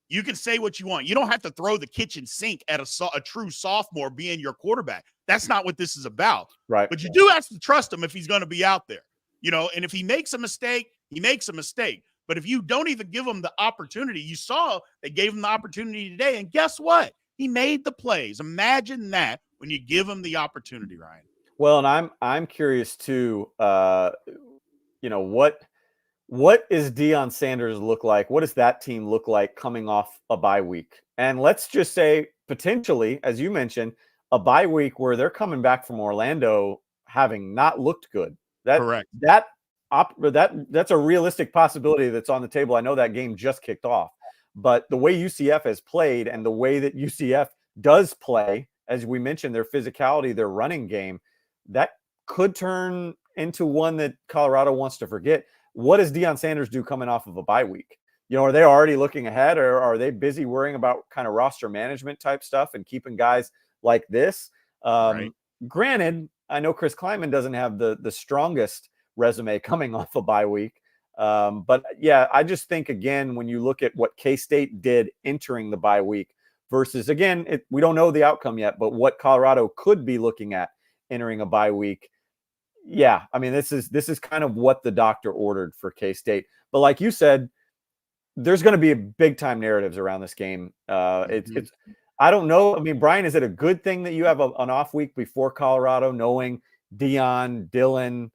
you can say what you want. You don't have to throw the kitchen sink at a true sophomore being your quarterback. That's not what this is about. Right. But you do have to trust him if he's going to be out there. And if he makes a mistake, he makes a mistake. But if you don't even give him the opportunity, you saw they gave him the opportunity today, and guess what? He made the plays. Imagine that when you give him the opportunity, Ryan. Well, and I'm curious too. What is Deion Sanders look like? What does that team look like coming off a bye week? And let's just say potentially, as you mentioned, a bye week where they're coming back from Orlando having not looked good. Correct. That's a realistic possibility that's on the table. I know that game just kicked off, but the way UCF has played and the way that UCF does play, as we mentioned, their physicality, their running game, that could turn into one that Colorado wants to forget. What does Deion Sanders do coming off of a bye week? are they already looking ahead, or are they busy worrying about kind of roster management type stuff and keeping guys like this? Right. Granted, I know Chris Kleiman doesn't have the strongest resume coming off a bye week. But yeah, I just think, again, when you look at what K-State did entering the bye week versus, again, we don't know the outcome yet, but what Colorado could be looking at entering a bye week. Yeah, I mean, this is kind of what the doctor ordered for K-State. But like you said, there's going to be big time narratives around this game. It's I don't know. I mean, Brian, is it a good thing that you have an off week before Colorado, knowing Dion, Dylan,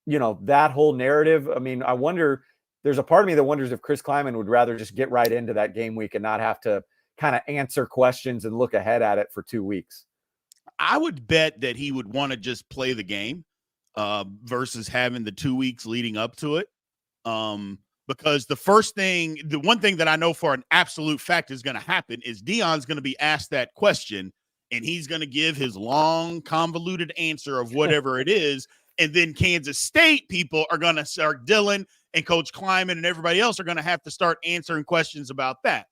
that whole narrative? I mean, I wonder, there's a part of me that wonders if Chris Kleiman would rather just get right into that game week and not have to kind of answer questions and look ahead at it for 2 weeks. I would bet that he would want to just play the game versus having the 2 weeks leading up to it. Because the one thing that I know for an absolute fact is going to happen is Dion's going to be asked that question, and he's going to give his long, convoluted answer of whatever it is. And then Kansas State people are going to start, Dylan and Coach Kleiman and everybody else are going to have to start answering questions about that.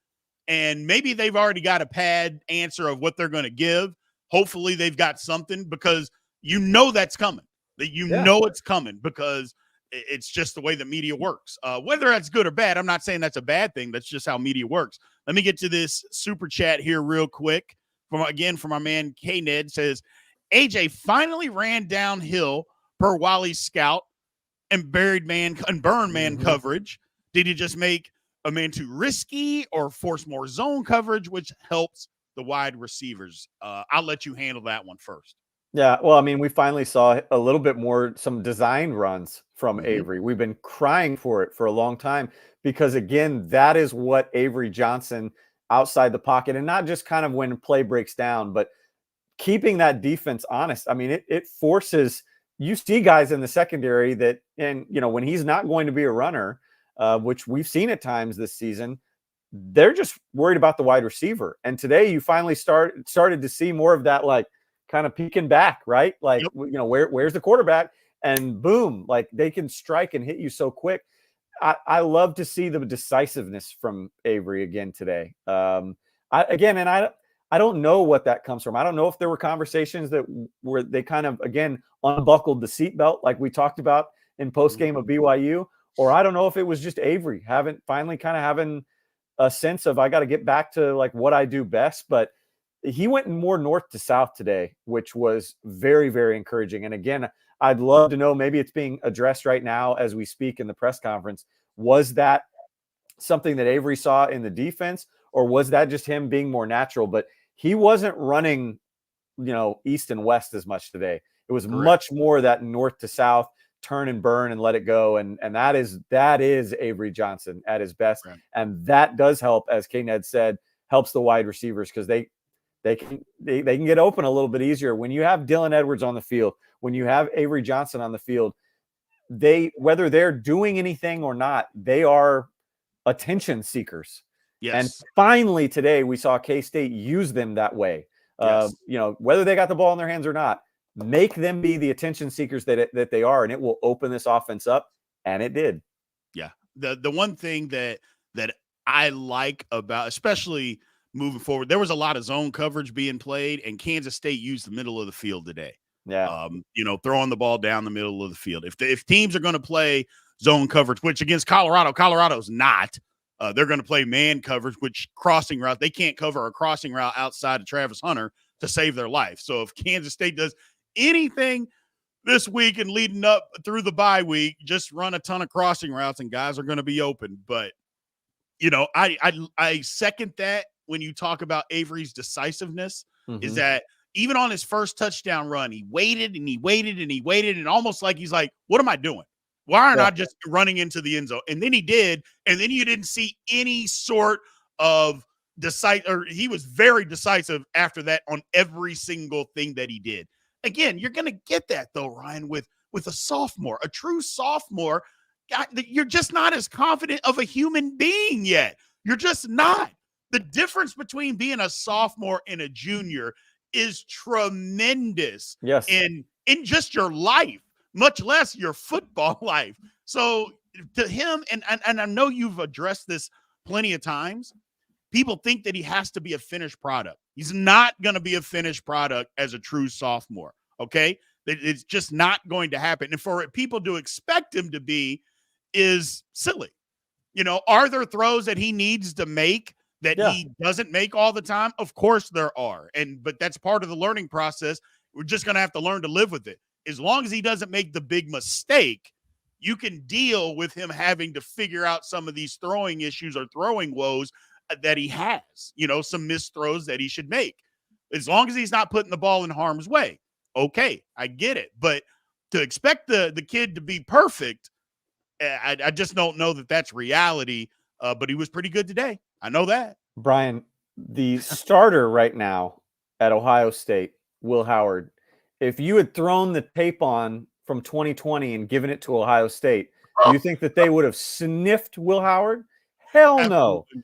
And maybe they've already got a pad answer of what they're going to give. Hopefully they've got something, because that's coming. That know it's coming, because it's just the way the media works. Whether that's good or bad, I'm not saying that's a bad thing. That's just how media works. Let me get to this super chat here real quick. From our man K-Ned, says, AJ finally ran downhill per Wally's scout and burn man coverage. Did he just make a man too risky or force more zone coverage, which helps the wide receivers? I'll let you handle that one first. Yeah, well, I mean, we finally saw a little bit more, some design runs from Avery. We've been crying for it for a long time, because, again, that is what Avery Johnson outside the pocket, and not just kind of when play breaks down, but keeping that defense honest. I mean, it forces, you see guys in the secondary that, and, when he's not going to be a runner, which we've seen at times this season, they're just worried about the wide receiver. And today you finally started to see more of that, like, kind of peeking back, right? Like, where's the quarterback? And boom, like, they can strike and hit you so quick. I love to see the decisiveness from Avery again today. I don't know what that comes from. I don't know if there were conversations that where they kind of, again, unbuckled the seatbelt like we talked about in post-game of BYU, or I don't know if it was just Avery having a sense of, I got to get back to like what I do best. But he went more north to south today, which was very, very encouraging. And again, I'd love to know, maybe it's being addressed right now as we speak in the press conference. Was that something that Avery saw in the defense, or was that just him being more natural? But he wasn't running, east and west as much today. It was much more that north to south, turn and burn and let it go. And that is Avery Johnson at his best. Right. And that does help, as K-Ned said, helps the wide receivers, because they can get open a little bit easier. When you have Dylan Edwards on the field, when you have Avery Johnson on the field, whether they're doing anything or not, they are attention seekers. Yes. And finally today we saw K-State use them that way. Yes. Whether they got the ball in their hands or not, make them be the attention seekers that they are, and it will open this offense up. And it did. Yeah. The one thing that I like about, especially moving forward, there was a lot of zone coverage being played, and Kansas State used the middle of the field today. Yeah. Throwing the ball down the middle of the field. If teams are going to play zone coverage, which against Colorado's not, they're going to play man coverage, which crossing route, they can't cover a crossing route outside of Travis Hunter to save their life. So if Kansas State does anything this week and leading up through the bye week, just run a ton of crossing routes and guys are going to be open. But, I second that when you talk about Avery's decisiveness, is that even on his first touchdown run, he waited and he waited and he waited, and almost like he's like, what am I doing? Why aren't I just running into the end zone? And then he did, and then you didn't see any sort of he was very decisive after that on every single thing that he did. Again, you're going to get that though, Ryan, with a sophomore, a true sophomore. You're just not as confident of a human being yet. You're just not. The difference between being a sophomore and a junior is tremendous. Yes. In just your life, much less your football life. So to him, and I know you've addressed this plenty of times, people think that he has to be a finished product. He's not going to be a finished product as a true sophomore, okay? It's just not going to happen. And for people to expect him to be is silly. Are there throws that he needs to make that he doesn't make all the time? Of course there are. But that's part of the learning process. We're just going to have to learn to live with it. As long as he doesn't make the big mistake, you can deal with him having to figure out some of these throwing issues or throwing woes that he has, some missed throws that he should make. As long as he's not putting the ball in harm's way. Okay, I get it. But to expect the kid to be perfect, I just don't know that that's reality. But he was pretty good today. I know that. Brian, the starter right now at Ohio State, Will Howard, if you had thrown the tape on from 2020 and given it to Ohio State, do you think that they would have sniffed Will Howard? Hell no. Absolutely.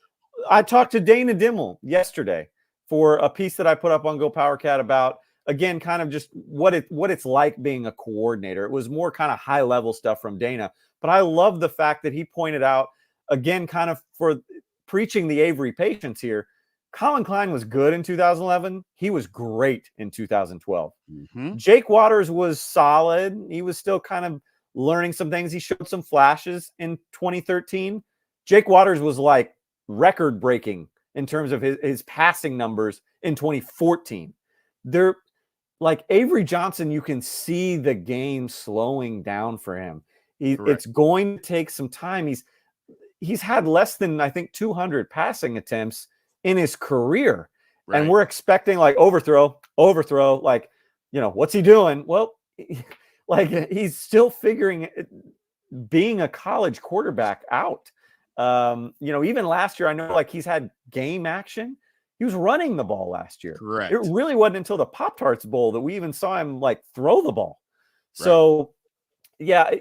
I talked to Dana Dimmel yesterday for a piece that I put up on Go Powercat about, again, kind of just what it's like being a coordinator. It was more kind of high level stuff from Dana, but I love the fact that he pointed out, again, kind of for preaching the Avery patience here, Colin Klein was good in 2011. He was great in 2012. Mm-hmm. Jake Waters was solid. He was still kind of learning some things. He showed some flashes in 2013. Jake Waters was like record breaking in terms of his passing numbers in 2014. They're like Avery Johnson. You can see the game slowing down for him. It's going to take some time. He's had less than, I think, 200 passing attempts in his career. Right. And we're expecting like overthrow, like, what's he doing? Well, like he's still figuring being a college quarterback out. Even last year, I know like he's had game action. He was running the ball last year. Correct. It really wasn't until the Pop-Tarts Bowl that we even saw him like throw the ball. Right. So yeah,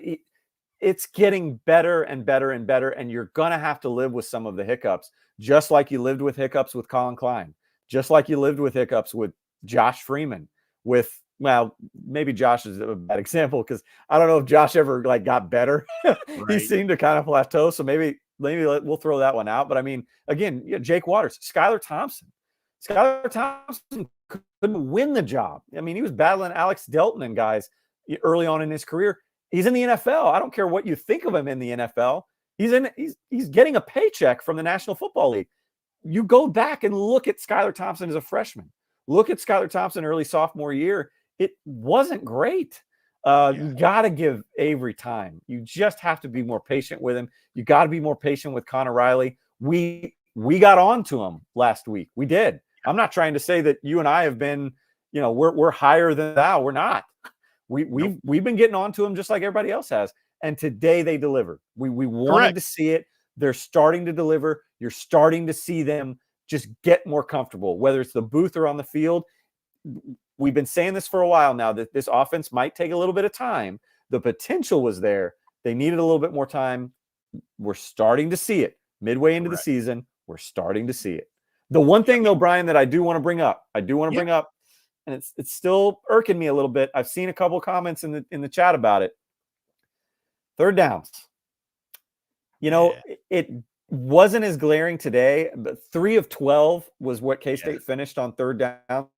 it's getting better and better and better. And you're going to have to live with some of the hiccups, just like you lived with hiccups with Colin Klein, just like you lived with hiccups with Josh Freeman, well, maybe Josh is a bad example because I don't know if Josh ever like got better. Right. He seemed to kind of plateau. So maybe we'll throw that one out. But I mean, again, Jake Waters, Skylar Thompson couldn't win the job. I mean, he was battling Alex Delton and guys early on in his career. He's in the NFL. I don't care what you think of him in the NFL. He's getting a paycheck from the National Football League. You go back and look at Skylar Thompson as a freshman. Look at Skylar Thompson early sophomore year. It wasn't great. You got to give Avery time. You just have to be more patient with him. You got to be more patient with Connor Riley. We got on to him last week. We did. I'm not trying to say that you and I have been, we're higher than thou. We're not. We've been getting on to him just like everybody else has. And today they delivered. We wanted to see it. They're starting to deliver. You're starting to see them just get more comfortable, whether it's the booth or on the field. We've been saying this for a while now that this offense might take a little bit of time. The potential was there. They needed a little bit more time. We're starting to see it. Midway into the season, we're starting to see it. The one thing, though, Brian, that I do want to bring up, and it's still irking me a little bit. I've seen a couple of comments in the chat about it. Third downs. It wasn't as glaring today, but 3 of 12 was what K-State finished on third downs.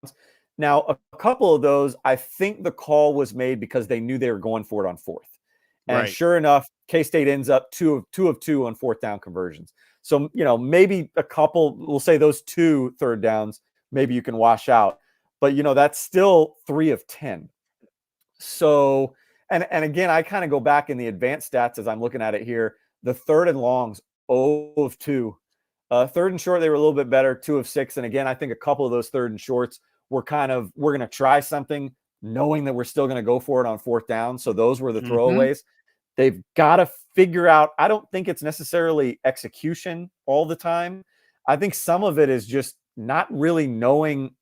Now, a couple of those, I think the call was made because they knew they were going for it on fourth. And sure enough, K-State ends up 2 of 2 on fourth down conversions. So, maybe a couple, we'll say those 2 third downs, maybe you can wash out. But, that's still 3 of 10. So, and again, I kind of go back in the advanced stats as I'm looking at it here. The third and longs, 0 of 2. Third and short, they were a little bit better, 2 of 6. And again, I think a couple of those third and shorts were we're going to try something knowing that we're still going to go for it on fourth down. So those were the throwaways. They've got to figure out. I don't think it's necessarily execution all the time. I think some of it is just not really knowing.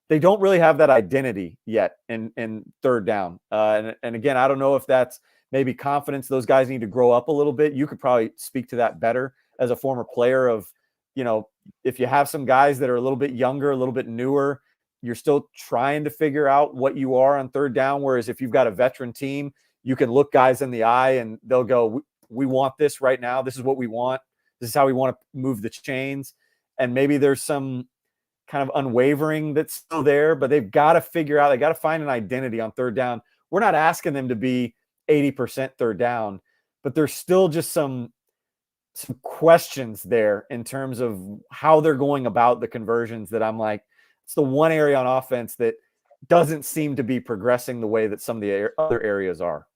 They don't really have that identity yet in third down. And again, I don't know if that's maybe confidence. Those guys need to grow up a little bit. You could probably speak to that better as a former player of, if you have some guys that are a little bit younger, a little bit newer, you're still trying to figure out what you are on third down. Whereas if you've got a veteran team, you can look guys in the eye and they'll go, we want this right now. This is what we want. This is how we want to move the chains. And maybe there's some kind of unwavering that's still there, but they've got to figure out, they got to find an identity on third down. We're not asking them to be 80% third down, but there's still just some questions there in terms of how they're going about the conversions that I'm like, it's the one area on offense that doesn't seem to be progressing the way that some of the other areas are.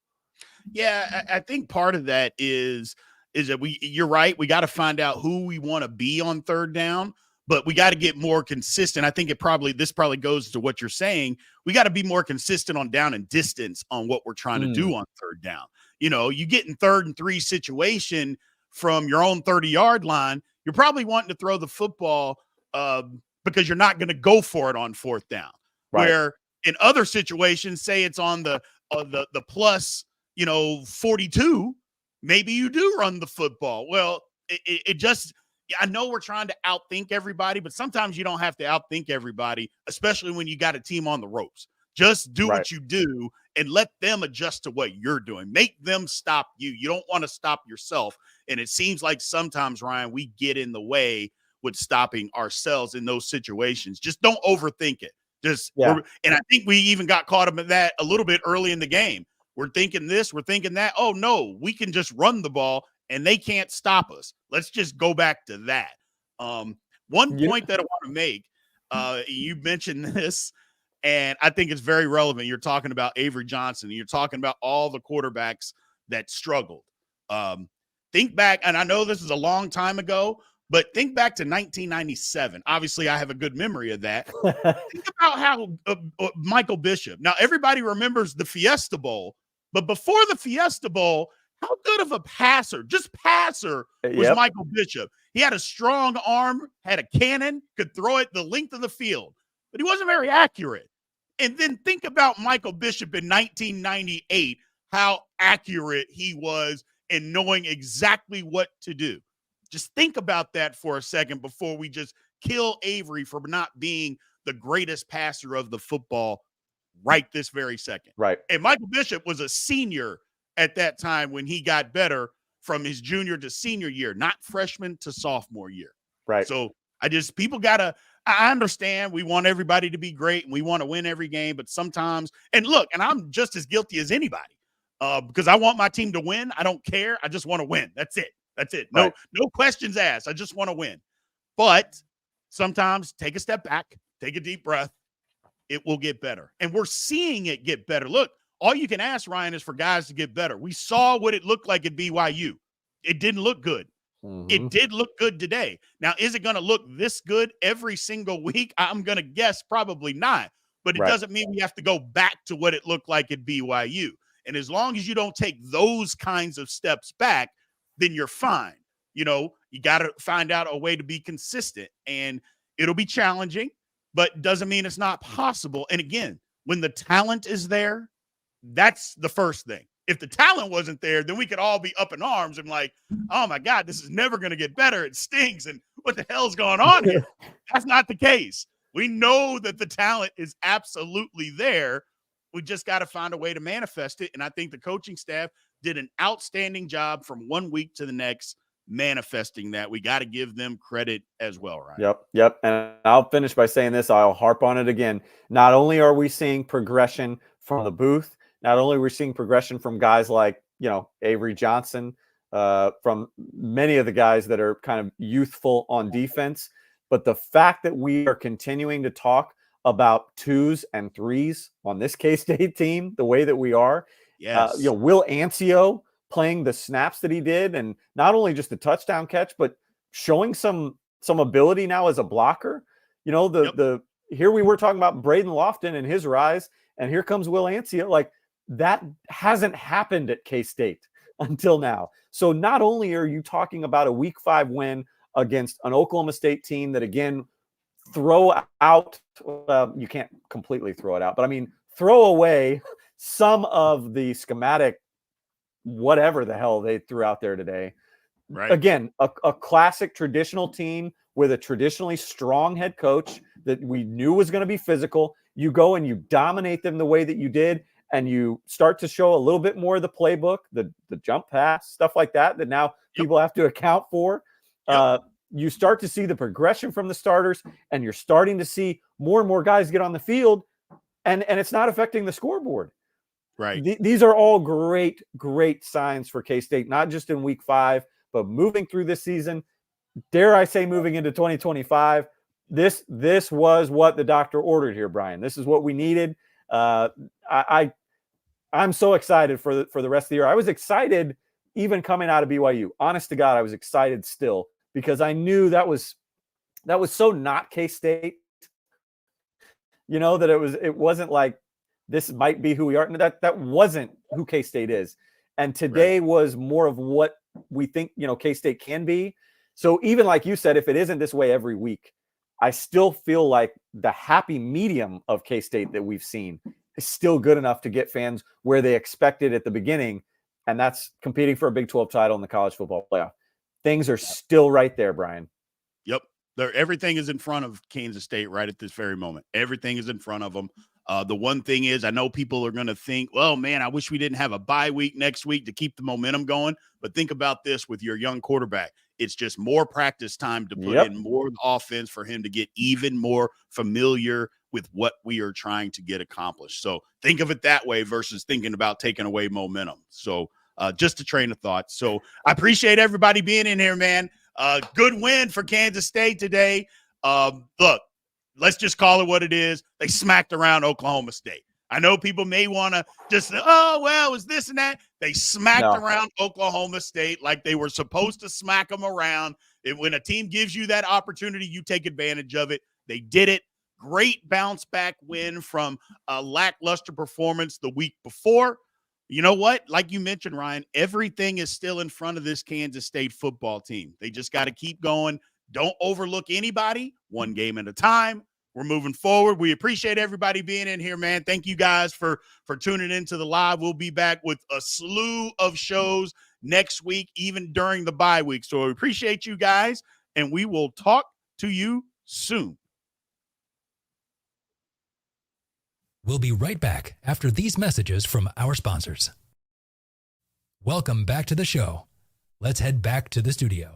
Yeah, I think part of that is that you're right. We got to find out who we want to be on third down, but we got to get more consistent. I think this probably goes to what you're saying. We got to be more consistent on down and distance on what we're trying to do on third down. You know, you get in 3rd and 3 situation from your own 30-yard line, you're probably wanting to throw the football because you're not going to go for it on 4th down. Right. Where in other situations, say it's on the plus, 42, maybe you do run the football. Well, it just, I know we're trying to outthink everybody, but sometimes you don't have to outthink everybody, especially when you got a team on the ropes. Just do what you do and let them adjust to what you're doing. Make them stop you. You don't want to stop yourself. And it seems like sometimes, Ryan, we get in the way with stopping ourselves in those situations. Just don't overthink it. And I think we even got caught up in that a little bit early in the game. We're thinking this, we're thinking that. Oh, no, we can just run the ball and they can't stop us. Let's just go back to that. One point that I want to make, you mentioned this, and I think it's very relevant. You're talking about Avery Johnson. And you're talking about all the quarterbacks that struggled. Think back, and I know this is a long time ago, but think back to 1997. Obviously, I have a good memory of that. Think about how Michael Bishop. Now, everybody remembers the Fiesta Bowl, but before the Fiesta Bowl, how good of a passer, was Michael Bishop. He had a strong arm, had a cannon, could throw it the length of the field, but he wasn't very accurate. And then think about Michael Bishop in 1998, how accurate he was in knowing exactly what to do. Just think about that for a second before we just kill Avery for not being the greatest passer of the football right this very second. Right. And Michael Bishop was a senior at that time when he got better from his junior to senior year, not freshman to sophomore year. Right. So I understand we want everybody to be great and we want to win every game, but sometimes, and I'm just as guilty as anybody because I want my team to win. I don't care. I just want to win. That's it. No questions asked. I just want to win. But sometimes take a step back, take a deep breath. It will get better. And we're seeing it get better. Look, all you can ask, Ryan, is for guys to get better. We saw what it looked like at BYU. It didn't look good. Mm-hmm. It did look good today. Now, is it going to look this good every single week? I'm going to guess probably not. But it doesn't mean we have to go back to what it looked like at BYU. And as long as you don't take those kinds of steps back, then you're fine. You got to find out a way to be consistent. And it'll be challenging, but doesn't mean it's not possible. And again, when the talent is there, that's the first thing. If the talent wasn't there, then we could all be up in arms and like, oh my God, this is never going to get better. It stinks. And what the hell's going on here? That's not the case. We know that the talent is absolutely there. We just got to find a way to manifest it. And I think the coaching staff did an outstanding job from one week to the next manifesting that. We got to give them credit as well, right? Yep. And I'll finish by saying this. I'll harp on it again. Not only are we seeing progression from the booth, not only are we seeing progression from guys like, Avery Johnson, from many of the guys that are kind of youthful on defense, but the fact that we are continuing to talk about 2s and 3s on this K-State team, the way that we are, Will Ancio playing the snaps that he did, and not only just the touchdown catch, but showing some ability now as a blocker. Here we were talking about Braden Lofton and his rise, and here comes Will Ancio. Like, that hasn't happened at K-State until now. So not only are you talking about a Week 5 win against an Oklahoma State team that, again, throw out, you can't completely throw it out, but I mean, throw away some of the schematic, whatever the hell they threw out there today. Right. Again, a classic traditional team with a traditionally strong head coach that we knew was going to be physical. You go and you dominate them the way that you did, and you start to show a little bit more of the playbook, the jump pass, stuff like that now people have to account for. You start to see the progression from the starters, and you're starting to see more and more guys get on the field, and it's not affecting the scoreboard. Right. These are all great, great signs for K-State, not just in week 5, but moving through this season. Dare I say, moving into 2025, this was what the doctor ordered here, Brian. This is what we needed. I'm so excited for the rest of the year. I was excited even coming out of BYU. Honest to God, I was excited still, because I knew that was so not K-State. That it wasn't like this might be who we are. That wasn't who K-State is. And today was more of what we think, K-State can be. So even like you said, if it isn't this way every week, I still feel like the happy medium of K-State that we've seen is still good enough to get fans where they expected at the beginning. And that's competing for a Big 12 title in the college football playoff. Things are still right there, Brian. Yep. Everything is in front of Kansas State right at this very moment. Everything is in front of them. The one thing is, I know people are going to think, well, man, I wish we didn't have a bye week next week to keep the momentum going. But think about this with your young quarterback. It's just more practice time to put in more offense for him to get even more familiar with what we are trying to get accomplished. So think of it that way versus thinking about taking away momentum. So just a train of thought. So I appreciate everybody being in here, man. Good win for Kansas State today. Look, let's just call it what it is. They smacked around Oklahoma State. I know people may want to just say, oh, well, it was this and that. They smacked around Oklahoma State like they were supposed to smack them around. When a team gives you that opportunity, you take advantage of it. They did it. Great bounce back win from a lackluster performance the week before. You know what? Like you mentioned, Ryan, everything is still in front of this Kansas State football team. They just got to keep going. Don't overlook anybody. One game at a time. We're moving forward. We appreciate everybody being in here, man. Thank you guys for tuning into the live. We'll be back with a slew of shows next week, even during the bye week. So we appreciate you guys, and we will talk to you soon. We'll be right back after these messages from our sponsors. Welcome back to the show. Let's head back to the studio.